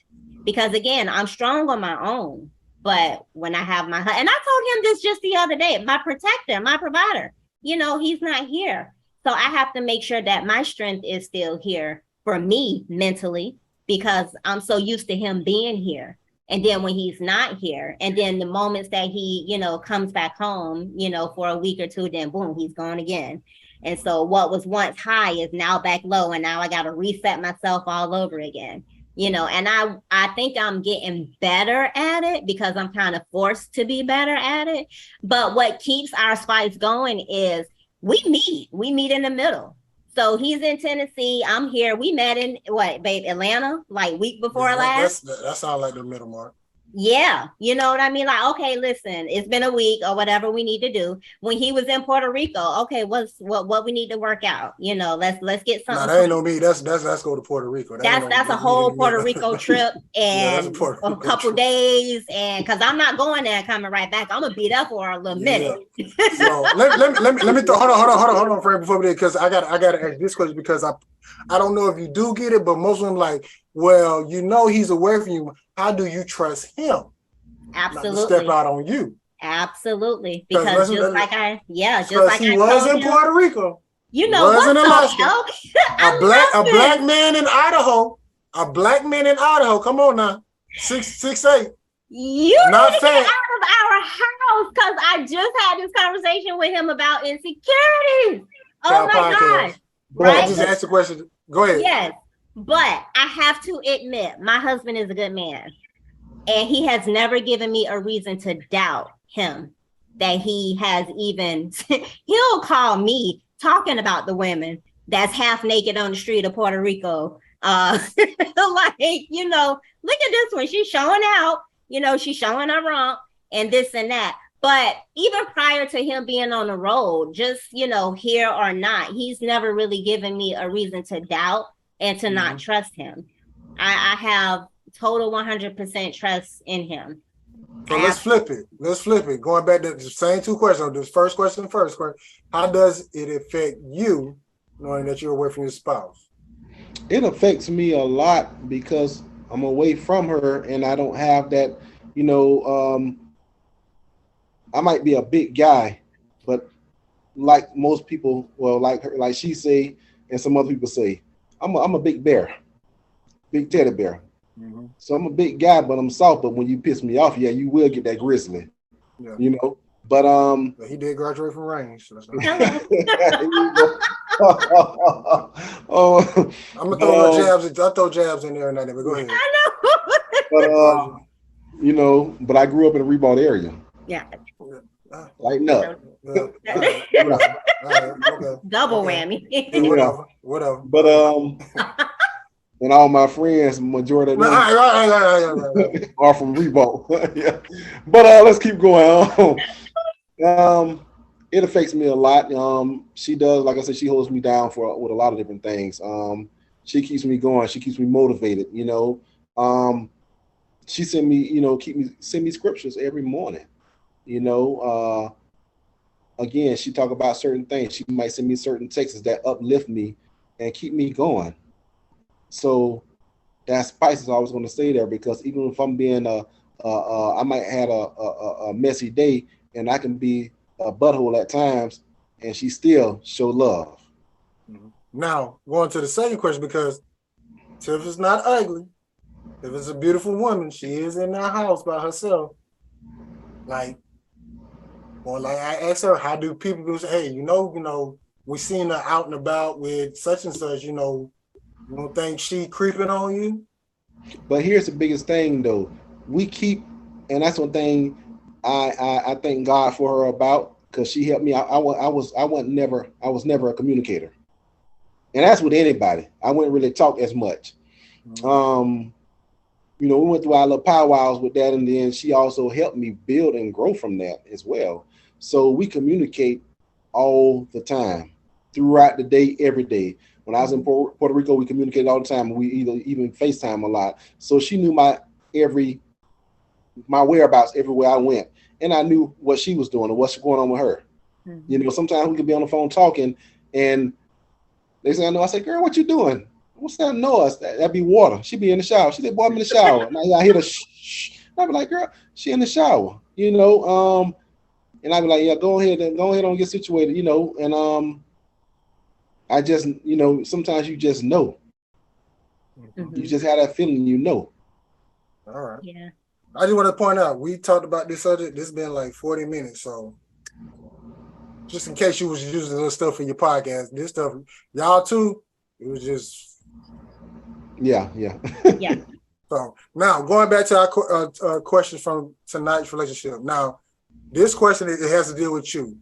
because again, I'm strong on my own. But when I have and I told him this just the other day, my protector, my provider, you know, he's not here. So I have to make sure that my strength is still here for me mentally, because I'm so used to him being here. And then when he's not here, and then the moments that he, you know, comes back home, you know, for a week or two, then boom, he's gone again. And so what was once high is now back low. And now I got to reset myself all over again, you know, and I think I'm getting better at it because I'm kind of forced to be better at it. But what keeps our spice going is we meet in the middle. So he's in Tennessee. I'm here. We met in Atlanta, like week before last. That sounds like the middle mark. Yeah, you know what I mean? Like, okay, listen, it's been a week or whatever we need to do. When he was in Puerto Rico, okay, what we need to work out? You know, let's get something. No, that ain't no me. That's go to Puerto Rico. That's a whole Puerto Rico trip and a couple days, and because I'm not going there and coming right back. I'm gonna be there for a little minute. So let me throw hold on, Frank, before we did, because I gotta ask this question because I don't know if you do get it, but most of them like, well, you know, he's away from you. How do you trust him? Absolutely. Not to step out on you. Absolutely. Because he was in Puerto Rico. You know was in what's Alaska. up, A black man in Idaho. A black man in Idaho. Come on now. 6'8". You Not need to fat. get out of our house because I just had this conversation with him about insecurities. Oh my God. Right? I just asked the question. Go ahead. Yes, but I have to admit, my husband is a good man. And he has never given me a reason to doubt him that he has even, he'll call me talking about the women that's half naked on the street of Puerto Rico. Like, you know, look at this one. She's showing out, you know, she's showing her rump and this and that. But even prior to him being on the road, just, you know, here or not, he's never really given me a reason to doubt and to not trust him. I have total 100% trust in him. So let's flip it. Going back to the same two questions. This first question first. How does it affect you knowing that you're away from your spouse? It affects me a lot because I'm away from her and I don't have that, you know, I might be a big guy, but like most people, well, like her, like she say, and some other people say, I'm a big bear, big teddy bear. Mm-hmm. So I'm a big guy, but I'm soft. But when you piss me off, yeah, you will get that grizzly. Yeah. You know. But he did graduate from range. So that's not I'm gonna throw jabs. I throw jabs in there and nothing. But go ahead. I know. But you know, but I grew up in a Reebok area. Yeah. Lighten up. Double whammy. Yeah, whatever. But and all my friends, majority of them are from Reebok. Yeah. But let's keep going on. It affects me a lot. She does, like I said, she holds me down with a lot of different things. She keeps me going. She keeps me motivated. You know, she send me scriptures every morning. You know, again, she talk about certain things. She might send me certain texts that uplift me and keep me going. So that spice is always going to stay there because even if I'm being I might have a messy day and I can be a butthole at times, and she still show love. Now going to the second question, because Tiff is not ugly. If it's a beautiful woman, she is in that house by herself. I asked her, how do people say, hey, you know, we seen her out and about with such and such, you know. You don't think she creeping on you? But here's the biggest thing, though. We keep, and that's one thing I thank God for her about, because she helped me. I was never a communicator, and that's with anybody. I wouldn't really talk as much. Mm-hmm. You know, we went through our little powwows with that, and then she also helped me build and grow from that as well. So we communicate all the time, throughout the day, every day. When I was in Puerto Rico, we communicated all the time. We even FaceTime a lot. So she knew my whereabouts everywhere I went. And I knew what she was doing and what's going on with her. Mm-hmm. You know, sometimes we could be on the phone talking and they say, I know. I say, girl, what you doing? What's that noise? That'd be water. She'd be in the shower. She said, boy, I'm in the shower. And I hear the shh. I'd be like, girl, she in the shower, you know. And I'd be like, yeah, go ahead and get situated, you know. And I just, you know, sometimes you just know. Mm-hmm. You just have that feeling, you know. All right. Yeah. I just want to point out, we talked about this subject. This has been like 40 minutes. So just in case you was using this stuff for your podcast, this stuff, y'all too, it was just. Yeah. So now going back to our questions from tonight's relationship. Now, this question, it has to deal with you.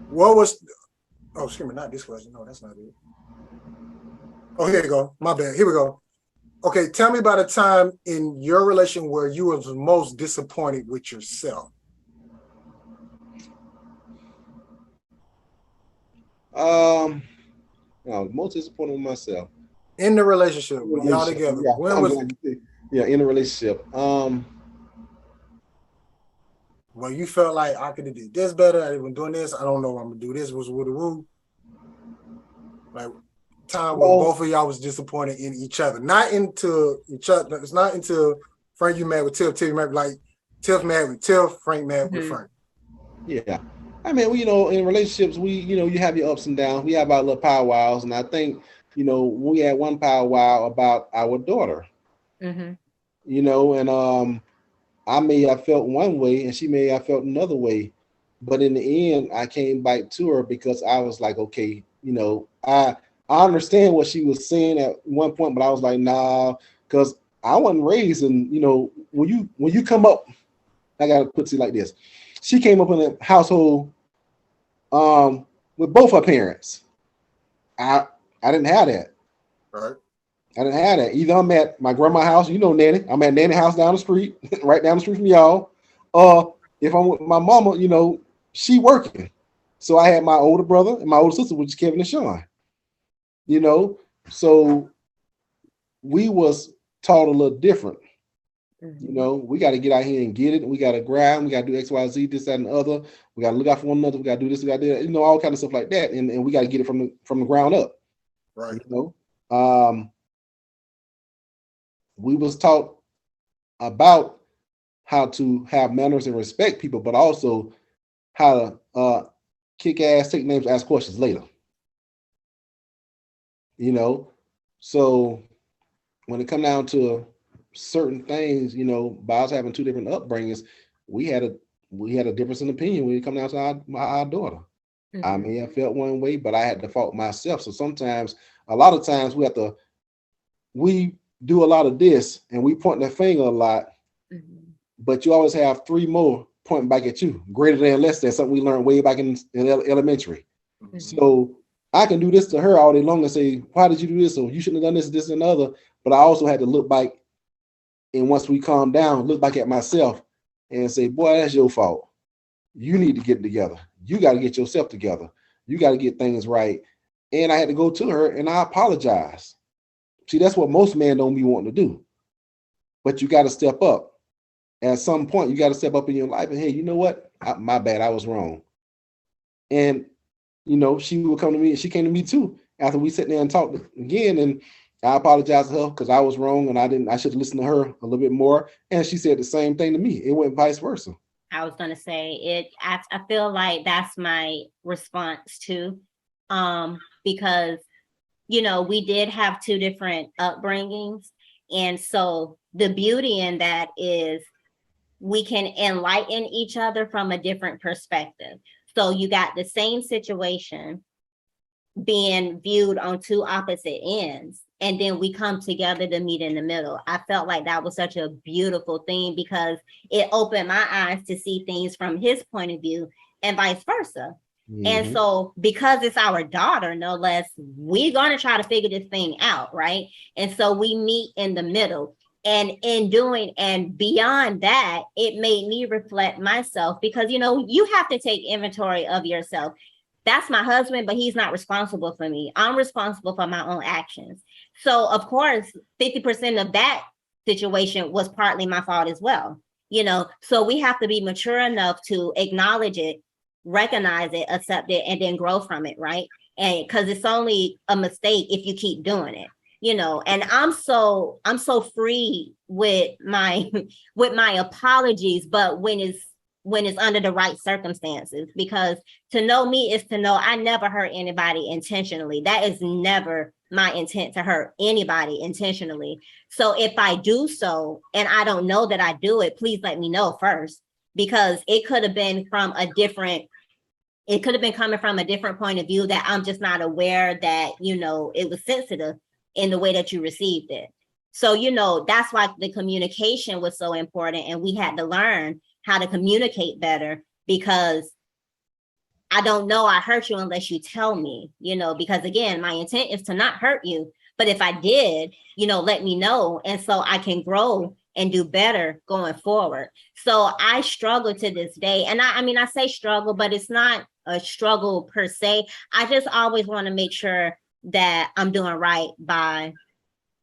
What was... Oh, excuse me, not this question. No, that's not it. Oh, here you go. My bad. Here we go. Okay, tell me about a time in your relation where you was most disappointed with yourself. Most disappointed with myself. In the relationship with y'all together. Yeah, when was in a relationship. Well, you felt like I could have did this better. I been doing this. I don't know. I'm gonna do this. Was woo. Like time where both of y'all was disappointed in each other, not into each other. It's not into Frank. You mad with Tiff. Tiff mad like Tiff mad with Tiff. Frank mad with Frank. Yeah. I mean, in relationships, you have your ups and downs. We have our little powwows, and I think, we had one powwow about our daughter. Mm-hmm. And I may have felt one way, and she may have felt another way, but in the end, I came back to her because I was like, okay, I understand what she was saying at one point, but I was like, nah, because I wasn't raised, and when you come up, I gotta put it like this. She came up in a household with both her parents. I didn't have that. Right. I didn't have that. Either I'm at my grandma's house, Nanny. I'm at Nanny's house down the street, right down the street from y'all. If I'm with my mama, she working. So I had my older brother and my older sister, which is Kevin and Sean. You know, so we was taught a little different. We got to get out here and get it. We got to grind. We got to do X, Y, Z, this, that, and the other. We got to look out for one another. We got to do this. We got to do that. All kind of stuff like that. And we got to get it from the ground up. Right. We was taught about how to have manners and respect people, but also how to kick ass, take names, ask questions later. So when it come down to certain things, by us having two different upbringings, we had a difference in opinion when it come down to our daughter. Mm-hmm. I may have felt one way, but I had to fault myself. So sometimes, a lot of times, we do a lot of this and we point the finger a lot, but you always have three more pointing back at you, greater than, less than, something we learned way back in elementary. So I can do this to her all day long and say, why did you do this? Or you shouldn't have done this, and other. But I also had to look back, and once we calm down, look back at myself and say, boy, that's your fault. You need to get it together. You got to get yourself together. You got to get things right. And I had to go to her and I apologize. See, that's what most men don't be wanting to do. But you got to step up. At some point, you got to step up in your life and, hey, you know what? My bad. I was wrong. And, she would come to me, and she came to me too after we sat there and talked again. And I apologized to her because I was wrong and I should listen to her a little bit more. And she said the same thing to me. It went vice versa. I was going to say it. I feel like that's my response too. Because, we did have two different upbringings. And so the beauty in that is we can enlighten each other from a different perspective. So you got the same situation being viewed on two opposite ends, and then we come together to meet in the middle. I felt like that was such a beautiful thing because it opened my eyes to see things from his point of view and vice versa. Mm-hmm. And so because it's our daughter, no less, we're going to try to figure this thing out, right? And so we meet in the middle. And in doing and beyond that, it made me reflect myself because, you have to take inventory of yourself. That's my husband, but he's not responsible for me. I'm responsible for my own actions. So, of course, 50% of that situation was partly my fault as well. So we have to be mature enough to acknowledge it, recognize it, accept it, and then grow from it, right? And because it's only a mistake if you keep doing it. And I'm so free with my apologies, but when it's under the right circumstances, because to know me is to know I never hurt anybody intentionally. That is never my intent, to hurt anybody intentionally. So if I do so and I don't know that I do it, please let me know first, because it could have been coming from a different point of view that I'm just not aware that, it was sensitive in the way that you received it. So, that's why the communication was so important. And we had to learn how to communicate better, because I don't know I hurt you unless you tell me, because again, my intent is to not hurt you. But if I did, let me know. And so I can grow and do better going forward. So I struggle to this day. And I say struggle, but it's not a struggle per se. I just always want to make sure that I'm doing right by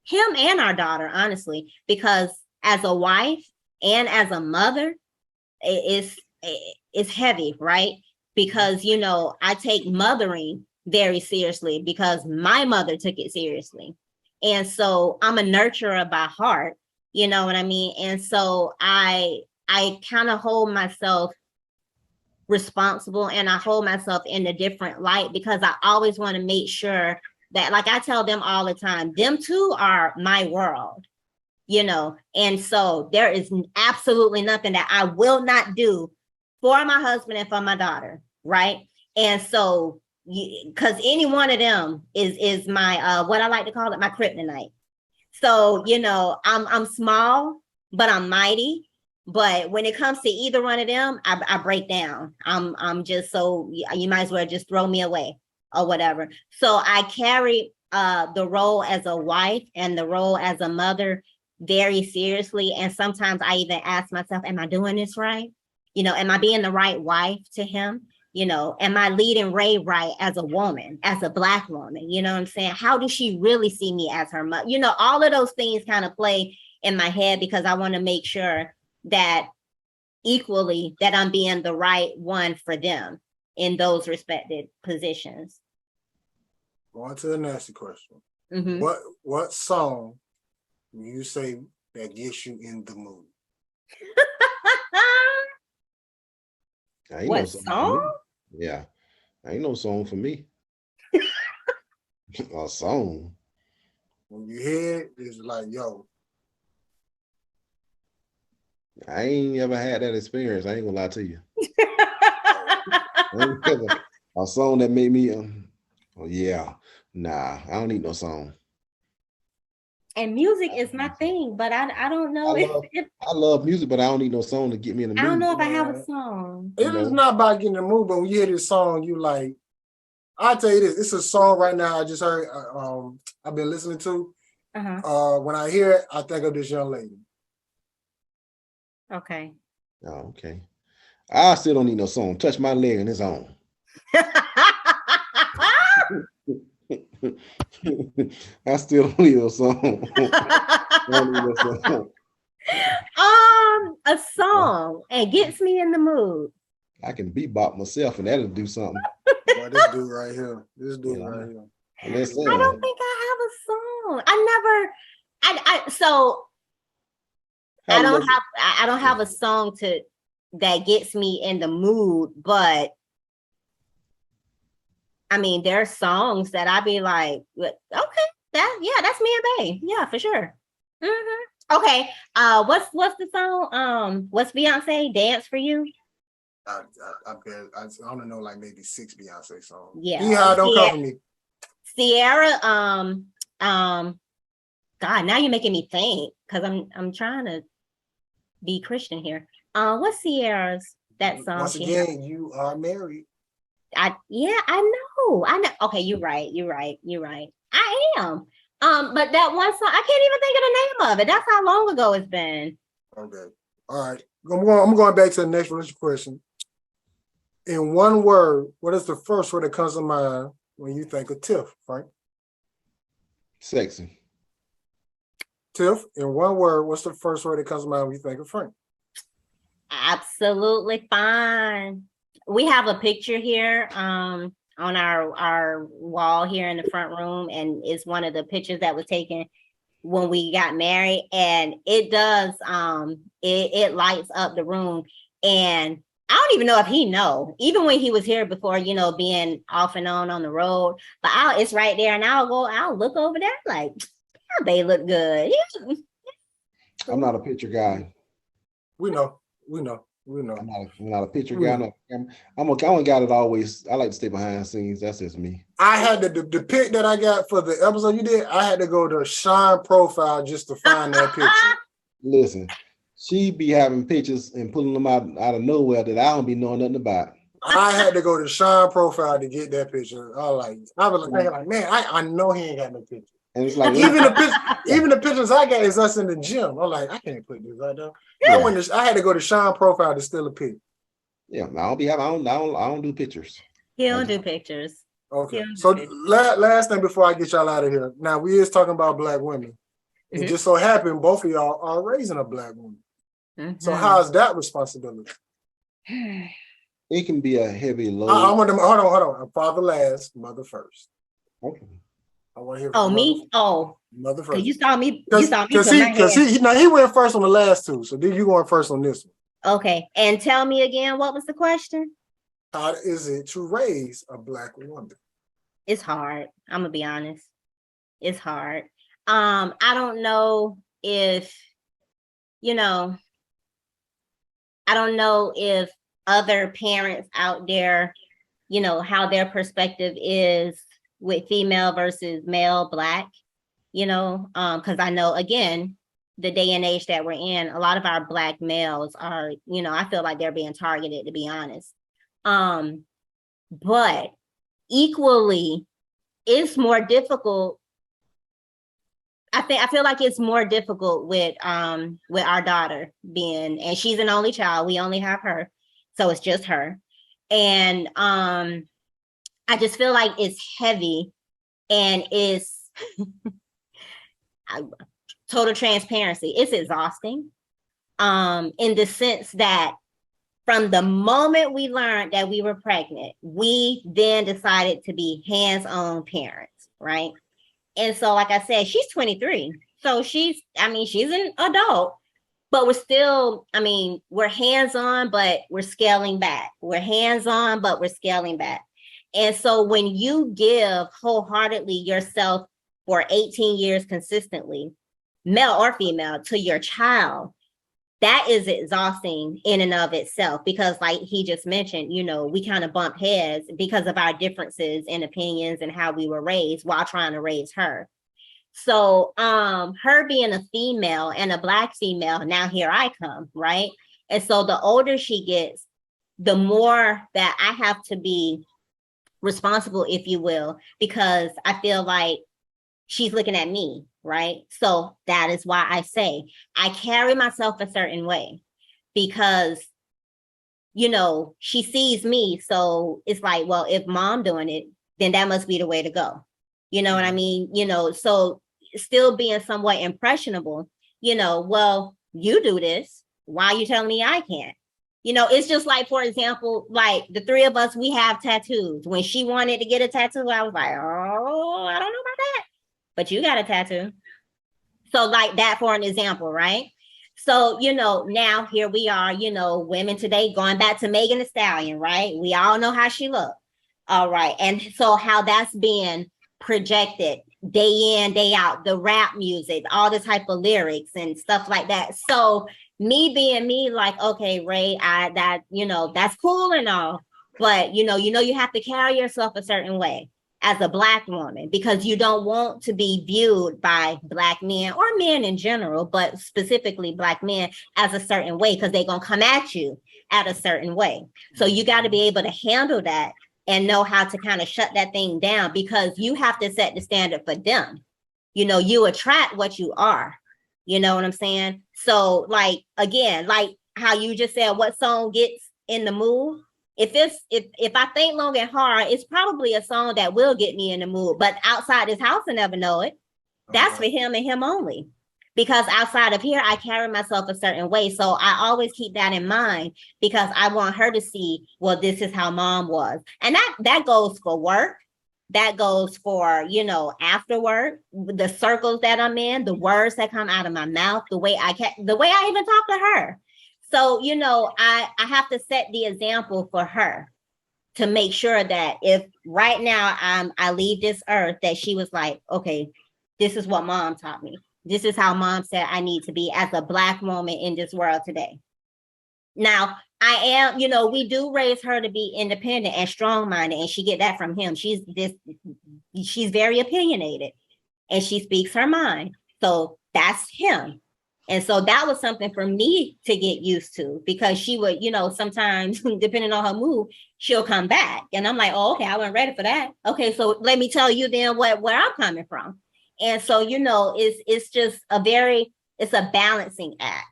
him and our daughter, honestly, because as a wife and as a mother, it's heavy, right? Because, I take mothering very seriously because my mother took it seriously. And so I'm a nurturer by heart, you know what I mean? And so I kind of hold myself responsible and I hold myself in a different light because I always want to make sure that, like I tell them all the time, them too are my world, you know, and so there is absolutely nothing that I will not do for my husband and for my daughter, right? And so, because any one of them is my what I like to call it, my kryptonite. So, you know, I'm small, but I'm mighty. But when it comes to either one of them, I break down. I'm just so you might as well just throw me away or whatever. So I carry the role as a wife and the role as a mother very seriously. And sometimes I even ask myself, am I doing this right? You know, am I being the right wife to him? You know, am I leading Ray right as a woman, as a Black woman? You know what I'm saying? How does she really see me as her mother? You know, all of those things kind of play in my head because I want to make sure that equally that I'm being the right one for them in those respected positions. Going to the next question. Mm-hmm. What song do you say that gets you in the mood? Ain't What no song? Yeah, ain't no song for me. A song. When you hear it, it's like, yo. I ain't ever had that experience. I ain't gonna lie to you. A song that made me, oh yeah, nah, I don't need no song. And music is my thing, but I don't know I love music, but I don't need no song to get me in the mood. I don't know if I have a song. It is not about getting in the mood, but when you hear this song, you like, I'll tell you this, it's a song right now I just heard, I've been listening to. When I hear it, I think of this young lady. Okay. Oh, okay. I still don't need no song. Touch My Leg and it's on. I still don't need no song. A song and gets me in the mood. I can bebop myself and that'll do something. Boy, this dude right here. Right here. I don't think I have a song. I don't have a song that gets me in the mood, but I mean, there are songs that I be like, okay, that's me and Bae. Yeah, for sure. Mm-hmm. Okay. What's the song? What's Beyonce? Dance for You? I don't know, like maybe 6 Beyonce songs. Yeah. Don't come for me. Sierra, God, now you're making me think because I'm trying to be Christian here. What's Sierra's that song? Once again, You Are Married. I know. Okay, you're right. I am. But that one song, I can't even think of the name of it. That's how long ago it's been. Okay. All right. I'm going back to the next question. In one word, what is the first word that comes to mind when you think of Tiff, Frank? Sexy. Tiff, in one word, what's the first word that comes to mind when you think of Frank? Absolutely fine. We have a picture here on our wall here in the front room, and it's one of the pictures that was taken when we got married, and it does it lights up the room. And I don't even know if he know, even when he was here before, you know, being off and on the road, but it's right there, and I'll look over there like, oh, they look good. I'm not a picture guy. We know. I'm not a picture guy. I'm a guy that always, I like to stay behind the scenes. That's just me. I had the pic that I got for the episode you did. I had to go to Sean profile just to find that picture. Listen, she be having pictures and pulling them out of nowhere that I don't be knowing nothing about. I had to go to Sean profile to get that picture. I was thinking like, man, I know he ain't got no picture. And it's like even the pictures I got is us in the gym. I'm like, I can't put this right there. Yeah. I had to go to Sean profile to steal a pic. Yeah, I don't do pictures. He don't do pictures. Okay. So last thing before I get y'all out of here. Now we is talking about Black women. Mm-hmm. It just so happened both of y'all are raising a Black woman. Mm-hmm. So how's that responsibility? It can be a heavy load. Hold on. I'm father last, mother first. Okay. I want to hear. Oh, me? Mother first. You saw me. Because he went first on the last two. So then you going first on this one. Okay. And tell me again, what was the question? How is it to raise a Black woman? It's hard. I'm gonna be honest. It's hard. I don't know if, you know, I don't know if other parents out there, how their perspective is with female versus male Black, because I know, again, the day and age that we're in, a lot of our Black males are, I feel like they're being targeted, to be honest. But equally, it's more difficult. I feel like it's more difficult with our daughter being, and she's an only child. We only have her, so it's just her. And I just feel like it's heavy, and it's total transparency. It's exhausting, in the sense that from the moment we learned that we were pregnant, we then decided to be hands-on parents, right? And so, like I said, she's 23. So she's an adult, but we're still, we're hands-on, but we're scaling back. We're hands-on, but we're scaling back. And so when you give wholeheartedly yourself for 18 years consistently, male or female, to your child, that is exhausting in and of itself, because like he just mentioned, we kind of bump heads because of our differences in opinions and how we were raised while trying to raise her. So her being a female and a Black female, now here I come, right? And so the older she gets, the more that I have to be responsible, if you will, because I feel like she's looking at me, right? So that is why I say I carry myself a certain way, because, she sees me. So it's like, well, if mom doing it, then that must be the way to go. You know what I mean? So still being somewhat impressionable, well, you do this. Why are you telling me I can't? It's just like, for example, like the three of us, we have tattoos. When she wanted to get a tattoo, I was like, oh, I don't know about that. But you got a tattoo. So like that, for an example, right? So, now here we are, women today, going back to Megan Thee Stallion, right? We all know how she looked. All right. And so how that's being projected day in, day out, the rap music, all the type of lyrics and stuff like that. So me being me, like, okay, Ray, that's cool and all, but you have to carry yourself a certain way as a Black woman, because you don't want to be viewed by Black men or men in general, but specifically Black men, as a certain way, because they're going to come at you at a certain way. So you got to be able to handle that and know how to kind of shut that thing down, because you have to set the standard for them. You attract what you are. You know what I'm saying? So like, again, like how you just said, what song gets in the mood? If I think long and hard, it's probably a song that will get me in the mood. But outside this house, I never know it. That's for him and him only. Because outside of here, I carry myself a certain way. So I always keep that in mind, because I want her to see, well, this is how mom was. And that goes for work. That goes for, after work, the circles that I'm in, the words that come out of my mouth, the way I even talk to her. So, I have to set the example for her to make sure that if right now I leave this earth, that she was like, okay, this is what mom taught me. This is how mom said I need to be as a Black woman in this world today. Now, I am, we do raise her to be independent and strong-minded, and she get that from him. She's very opinionated, and she speaks her mind. So that's him. And so that was something for me to get used to, because she would, sometimes depending on her mood, she'll come back. And I'm like, oh, okay, I wasn't ready for that. Okay, so let me tell you then where I'm coming from. And so, it's just it's a balancing act,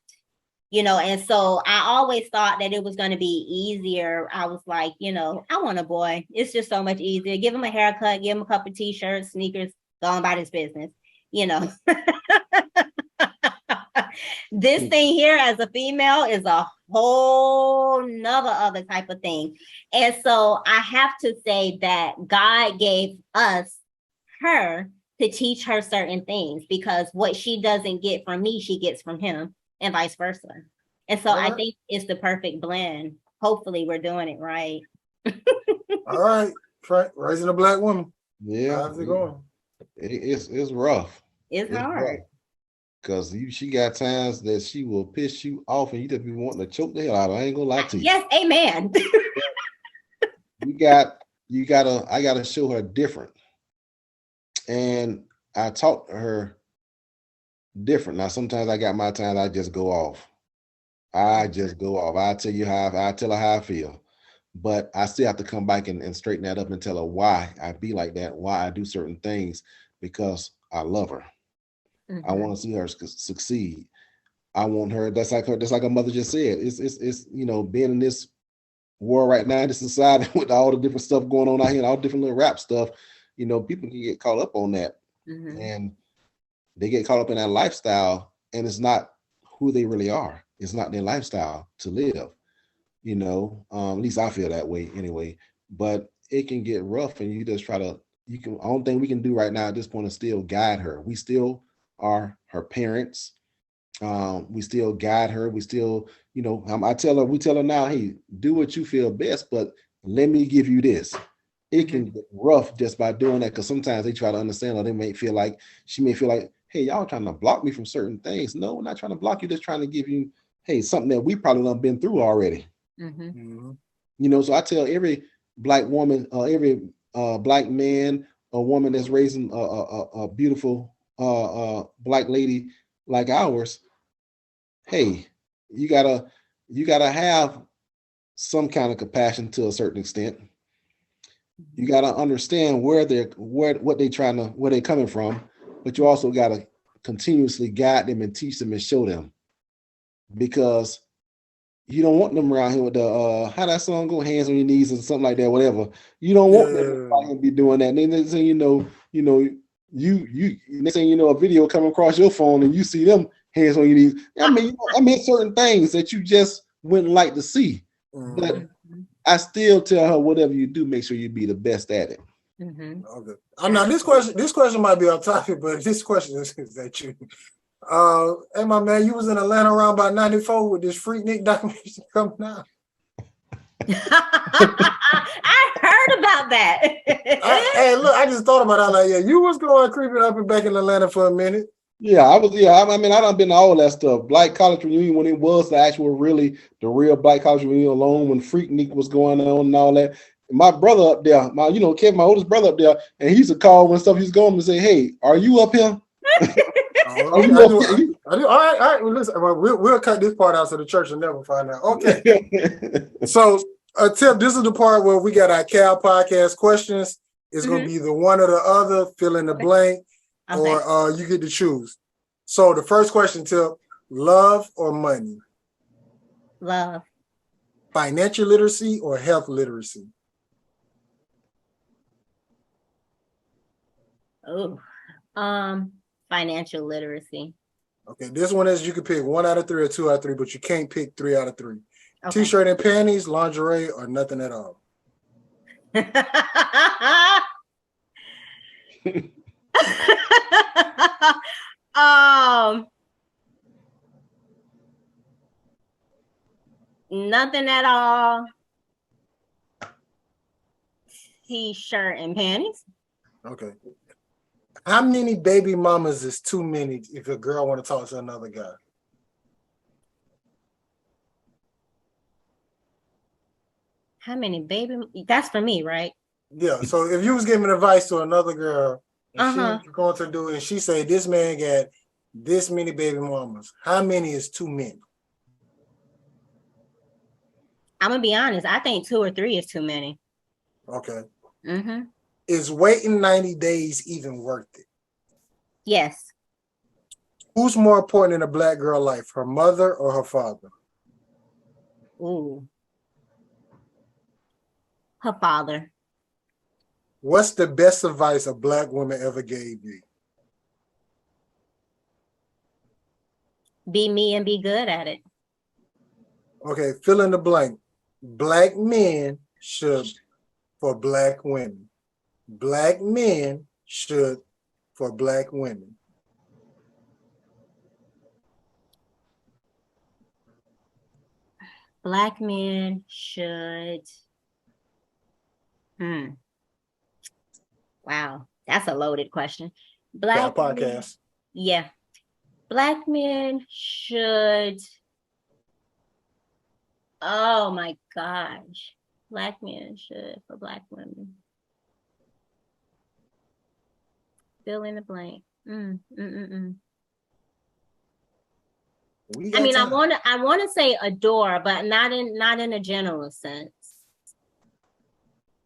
and so I always thought that it was going to be easier. I was like, I want a boy. It's just so much easier. Give him a haircut, give him a couple of t-shirts, sneakers, go on about his business, This thing here as a female is a whole nother other type of thing. And so I have to say that God gave us her to teach her certain things, because what she doesn't get from me, she gets from him, and vice versa. And so I think it's the perfect blend. Hopefully we're doing it right. All right, Frank, raising a black woman. Yeah, How's it going? it's rough. It's hard. Because she got times that she will piss you off and you just be wanting to choke the hell out of her. I ain't gonna lie to you. Yes, amen. I gotta show her different. And I talk to her different. Now sometimes I got my times I just go off. I just go off. I tell her how I feel. But I still have to come back and straighten that up and tell her why I be like that, why I do certain things, because I love her. I want to see her succeed. I want her. That's like her mother just said. It's being in this world right now, in this society with all the different stuff going on out here and all different little rap stuff. People can get caught up on that, and they get caught up in that lifestyle, and it's not who they really are. It's not their lifestyle to live. At least I feel that way anyway. But it can get rough, and you just try to. Only thing we can do right now at this point is still guide her. We still are her parents. We still guide her. We still, we tell her now, hey, do what you feel best, but let me give you this. It can get rough just by doing that, because sometimes they try to understand, or she may feel like, hey, y'all trying to block me from certain things. No, we're not trying to block you, just trying to give you, hey, something that we probably done been through already. So I tell every black woman, every black man or woman that's raising a beautiful black lady like ours, hey, you gotta have some kind of compassion to a certain extent. You gotta understand where they're coming from, but you also gotta continuously guide them and teach them and show them, because you don't want them around here with the how that song go, hands on your knees or something like that, whatever. You don't want them to be doing that. And then next thing next thing you know, a video come across your phone and you see them hands on your knees. I mean certain things that you just wouldn't like to see. But I still tell her, whatever you do, make sure you be the best at it. Okay. Now this question might be off topic, but this question is that you. Hey, my man, you was in Atlanta around about 94 with this Freaknik documentary coming out. I heard about that. Hey, look, I just thought about it. Like, yeah, you was going creeping up and back in Atlanta for a minute. Yeah, I was. Yeah, I mean, I done been to all that stuff. Black College Reunion, when it was the real Black College Reunion alone, when Freaknik was going on and all that. My brother up there, Kevin, my oldest brother up there, and he used to call when stuff he's going and say, "Hey, are you up here?" I do. All right. Well, listen, we'll cut this part out so the church will never find out. Okay. So, Tim, this is the part where we got our Cal podcast questions. It's going to be the one or the other, fill in the blank, or you get to choose. So, the first question, Tim, love or money? Love. Financial literacy or health literacy? Oh, financial literacy. Okay, this one is you can pick 1 out of 3 or 2 out of 3, but you can't pick 3 out of 3. Okay. T-shirt and panties, lingerie, or nothing at all. Nothing at all. T-shirt and panties. Okay. How many baby mamas is too many if a girl want to talk to another guy? How many baby? That's for me, right? Yeah. So if you was giving advice to another girl, and she's going to do it, and she say this man got this many baby mamas, how many is too many? I'm gonna be honest. I think 2 or 3 is too many. Okay. Is waiting 90 days even worth it? Yes. Who's more important in a black girl life, her mother or her father? Ooh. Her father. What's the best advice a black woman ever gave you? Be me and be good at it. Okay, fill in the blank. Black men should for black women. Black men should for black women. Black men should Hmm. Wow, that's a loaded question. Black podcast. Yeah. Black men should. Oh my gosh. Black men should for Black women. Fill in the blank. I mean, I want to say adore, but not in a general sense.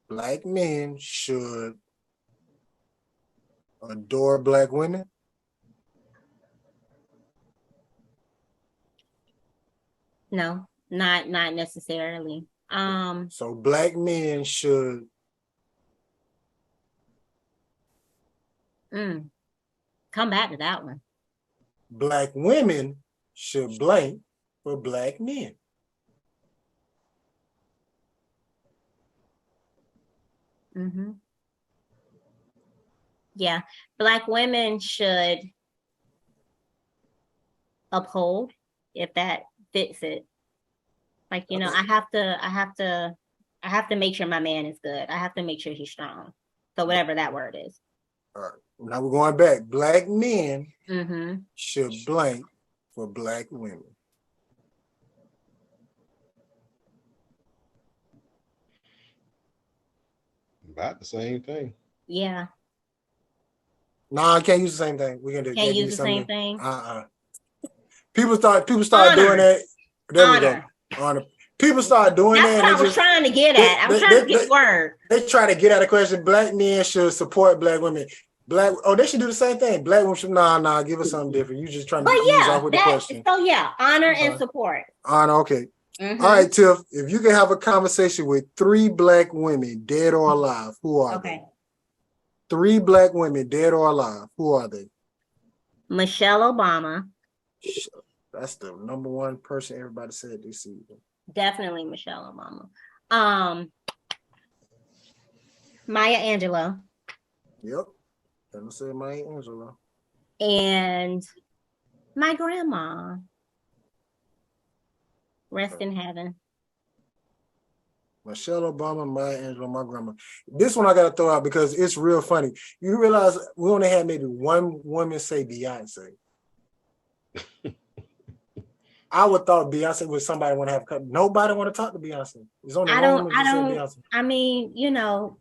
Black men should adore Black women. No, not necessarily. So Black men should come back to that one. Black women should blank for Black men. Yeah, Black women should uphold, if that fits it. Like, you know, I have to make sure my man is good. I have to make sure he's strong. So whatever that word is. All right. Now we're going back. Black men should blank for Black women. About the same thing. Yeah. No, I can't use the same thing. We can can't use the same thing. People start doing that. There Honor. we go. Honor. People start doing That's that. what I was trying to get at. I was trying to get the word. They try to get at a question. Black men should support Black women. They should do the same thing. Black women should give us something different. You just trying to ease off with the question. So yeah, honor and support. Honor, okay. All right, Tiff. If you can have a conversation with 3 Black women, dead or alive, who are they? 3 Black women, dead or alive, who are they? Michelle Obama. That's the number one person everybody said this season. Definitely Michelle Obama. Maya Angelou. Yep. I'm say Maya Angelou. And my grandma. Rest in heaven. Michelle Obama, Maya Angelou, my grandma. This one I gotta throw out because it's real funny. You realize we only had maybe one woman say Beyonce. I would thought Beyonce was somebody want to have. Nobody want to talk to Beyonce. It's only I one woman don't. who said Beyonce. I mean, you know.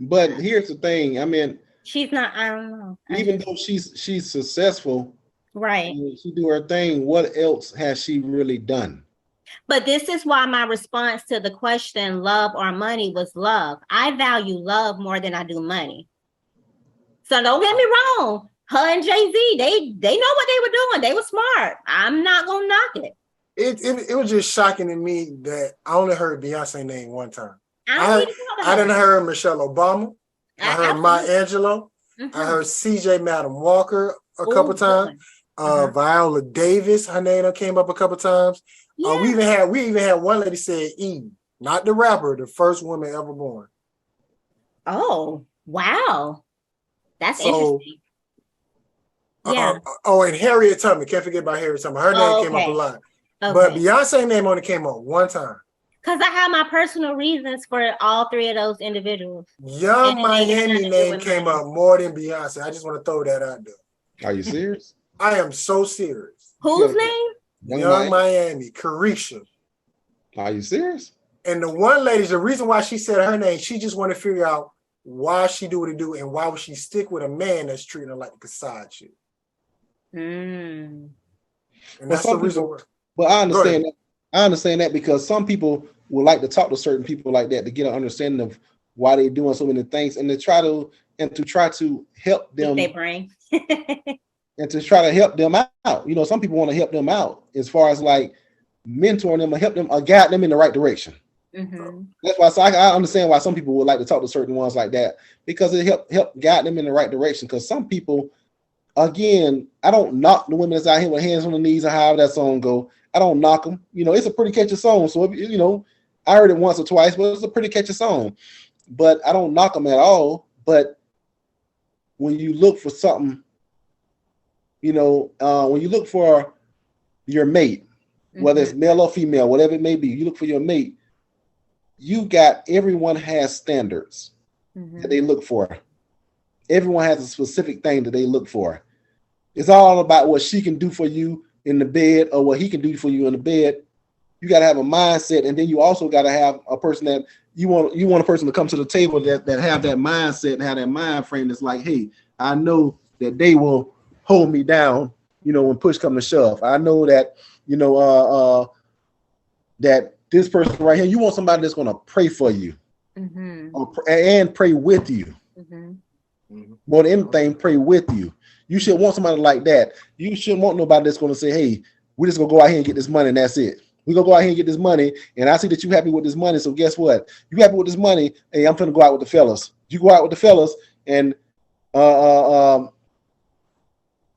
But here's the thing. I mean, she's not. I don't know. Even though she's successful, right? She do her thing. What else has she really done? But this is why my response to the question, love or money, was love. I value love more than I do money. So don't get me wrong. Her and Jay-Z, they know what they were doing. They were smart. I'm not gonna knock it. It was just shocking to me that I only heard Beyonce name one time. I didn't heard Michelle Obama. I heard Maya Angelou. I heard CJ Madam Walker a couple times. Viola Davis, her name came up a couple times. Yeah. We even had one lady said Eve, not the rapper, the first woman ever born. Oh, wow. That's interesting. Yeah. And Harriet Tubman. Can't forget about Harriet Tubman. Her name came up a lot. Okay. But Beyonce name only came up one time. Because I have my personal reasons for all 3 of those individuals. Young Miami name came up more than Beyonce. I just want to throw that out there. Are you serious? I am so serious. Whose name? Young Miami, Carisha. Are you serious? And the one lady, the reason why she said her name, she just want to figure out why she do what it do and why would she stick with a man that's treating her like a side chick. And that's the reason. But I understand that. I understand that because some people would like to talk to certain people like that to get an understanding of why they're doing so many things and to try to help them. They bring. And to try to help them out. You know, some people want to help them out as far as like mentoring them or help them or guide them in the right direction. That's why I understand why some people would like to talk to certain ones like that because it help guide them in the right direction. Because some people, again, I don't knock the women that's out here with hands on the knees or however that song go. I don't knock them. You know, it's a pretty catchy song. So, you know, I heard it once or twice, but it's a pretty catchy song. But I don't knock them at all. But when you look for something, you know, when you look for your mate, whether it's male or female, whatever it may be, you look for your mate. you got everyone has standards that they look for. Everyone has a specific thing that they look for. It's all about what she can do for you in the bed or what he can do for you in the bed. You got to have a mindset, and then you also got to have a person that you want a person to come to the table that have that mindset and have that mind frame that's like, hey, I know that they will hold me down, when push comes to shove. I know that, that this person right here, you want somebody that's going to pray for you and pray with you. More than anything, pray with you. You should want somebody like that. You shouldn't want nobody that's going to say, hey, we're just going to go out here and get this money and that's it. We're going to go out here and get this money, and I see that you're happy with this money, so guess what? You happy with this money, hey, I'm going to go out with the fellas. You go out with the fellas, and that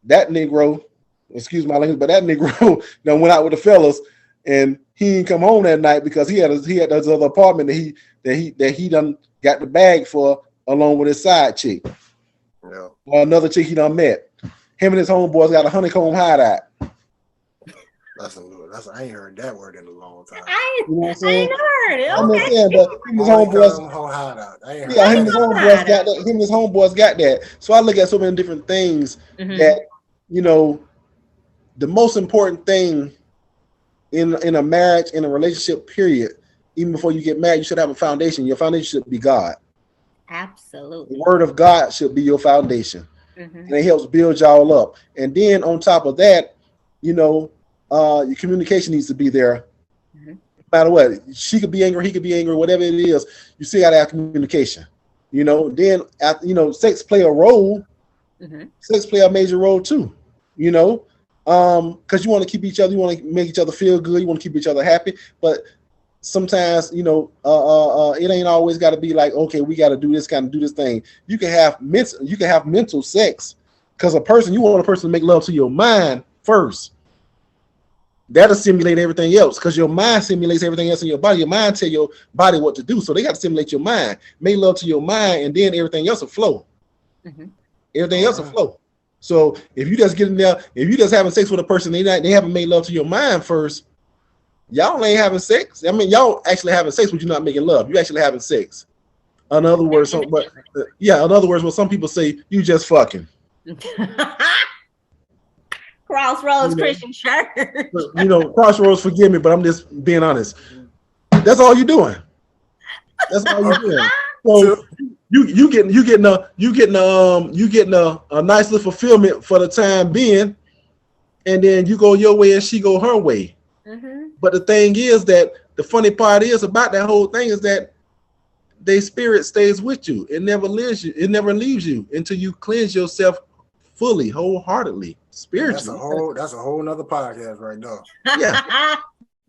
Negro, excuse my language, but that Negro done went out with the fellas, and he didn't come home that night because he had this other apartment that he done got the bag for along with his side chick. Yeah. Or another chick he done met. Him and his homeboys got a honeycomb hideout. I ain't heard that word in a long time. I ain't heard it. I'm not saying, but him and his homeboys got that. So I look at so many different things that, the most important thing in a marriage, in a relationship, period, even before you get married, you should have a foundation. Your foundation should be God. Absolutely. The word of God should be your foundation. And it helps build y'all up. And then on top of that, your communication needs to be there. No matter what, she could be angry, he could be angry, whatever it is, you still gotta have communication. Then sex play a role. Sex play a major role too. Because you want to keep each other, you want to make each other feel good, you want to keep each other happy. But sometimes, it ain't always got to be like, okay, we got to do this thing. You can have mental sex, because you want a person to make love to your mind first. That'll stimulate everything else, because your mind simulates everything else in your body. Your mind tell your body what to do, so they got to stimulate your mind. Make love to your mind, and then everything else will flow. Everything else will flow. So if you just get in there, if you just having sex with a person, they haven't made love to your mind first, y'all ain't having sex. I mean, y'all actually having sex, but you're not making love. You actually having sex. In other words, when some people say you just fucking. Crossroads Christian Church. Crossroads, forgive me, but I'm just being honest. That's all you're doing. That's all you're doing. So you getting a nice little fulfillment for the time being, and then you go your way and she go her way. But the thing is that the funny part is about that whole thing is that their spirit stays with you. It never leaves you. It never leaves you until you cleanse yourself fully, wholeheartedly, spiritually. That's a whole nother podcast right now. Yeah.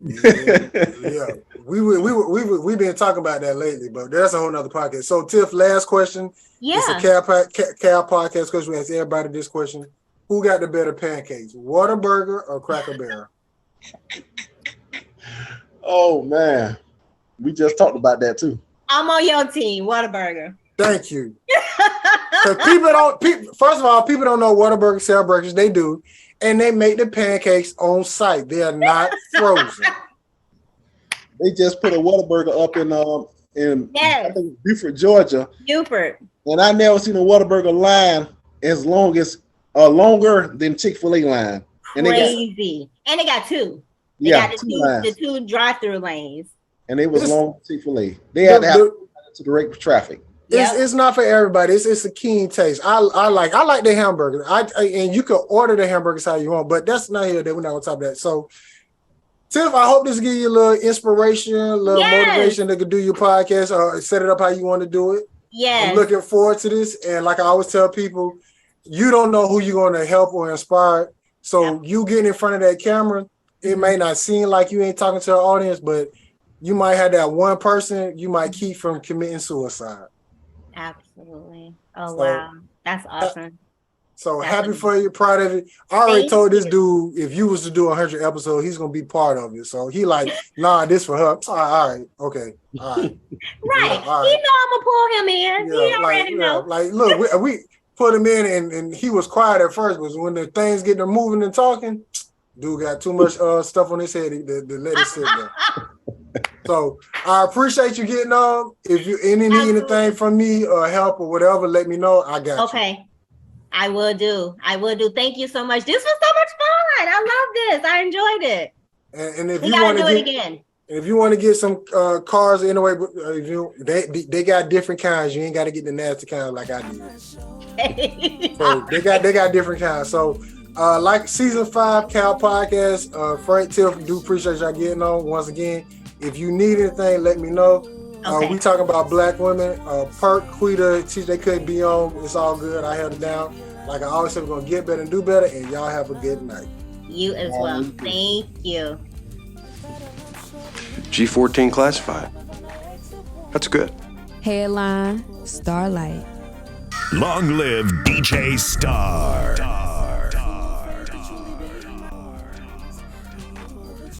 Yeah. We've been talking about that lately, but that's a whole nother podcast. So Tiff, last question. Yeah. It's a Cal podcast because we ask everybody this question. Who got the better pancakes, Whataburger or Cracker Barrel? Oh man. We just talked about that too. I'm on your team, Whataburger. Thank you. First of all, people don't know Whataburger sell burgers. They do, and they make the pancakes on site. They are not frozen. They just put a Whataburger up in I think Beaufort, Georgia. Beaufort. And I never seen a Whataburger line as longer than Chick-fil-A line. And Crazy. And they got two. They got the two drive-through lanes. And it was long Chick-fil-A. They had to have to direct traffic. It's not for everybody. It's a keen taste. I like the hamburger. And you can order the hamburgers how you want, but that's not here. We're not gonna talk about that. So, Tiff, I hope this gives you a little inspiration, a little motivation to do your podcast or set it up how you want to do it. Yeah, I'm looking forward to this. And like I always tell people, you don't know who you're going to help or inspire. So you getting in front of that camera, it may not seem like you ain't talking to an audience, but you might have that one person you might keep from committing suicide. Absolutely. Oh, wow. That's awesome. So happy for you, proud of it. I already told this dude if you was to do 100 episodes, he's gonna be part of it. So he like, nah, this for her. All right, okay, all right. Right. Yeah, all right. He know I'm gonna pull him in. Yeah, he already know. Like, look, we put him in, and he was quiet at first, but when the things get to moving and talking, dude got too much stuff on his head to let it sit there. So I appreciate you getting on. If you need anything from me or help or whatever, let me know. I got you. Okay. I will do. Thank you so much. This was so much fun. I love this. I enjoyed it. And if we you gotta want to do get it again. If you want to get some cars anyway, they got different kinds. You ain't got to get the nasty kind like I did. So they got different kinds. So like season 5 Cal podcast, Frank, Tiff, do appreciate y'all getting on once again. If you need anything, let me know. Okay. We talking about black women. Perk, Quita, teach they couldn't be on. It's all good. I held it down. Like I always say, we're gonna get better and do better. And y'all have a good night. You as well. Thank you. G14 classified. That's good. Headline, Starlight. Long live DJ Star.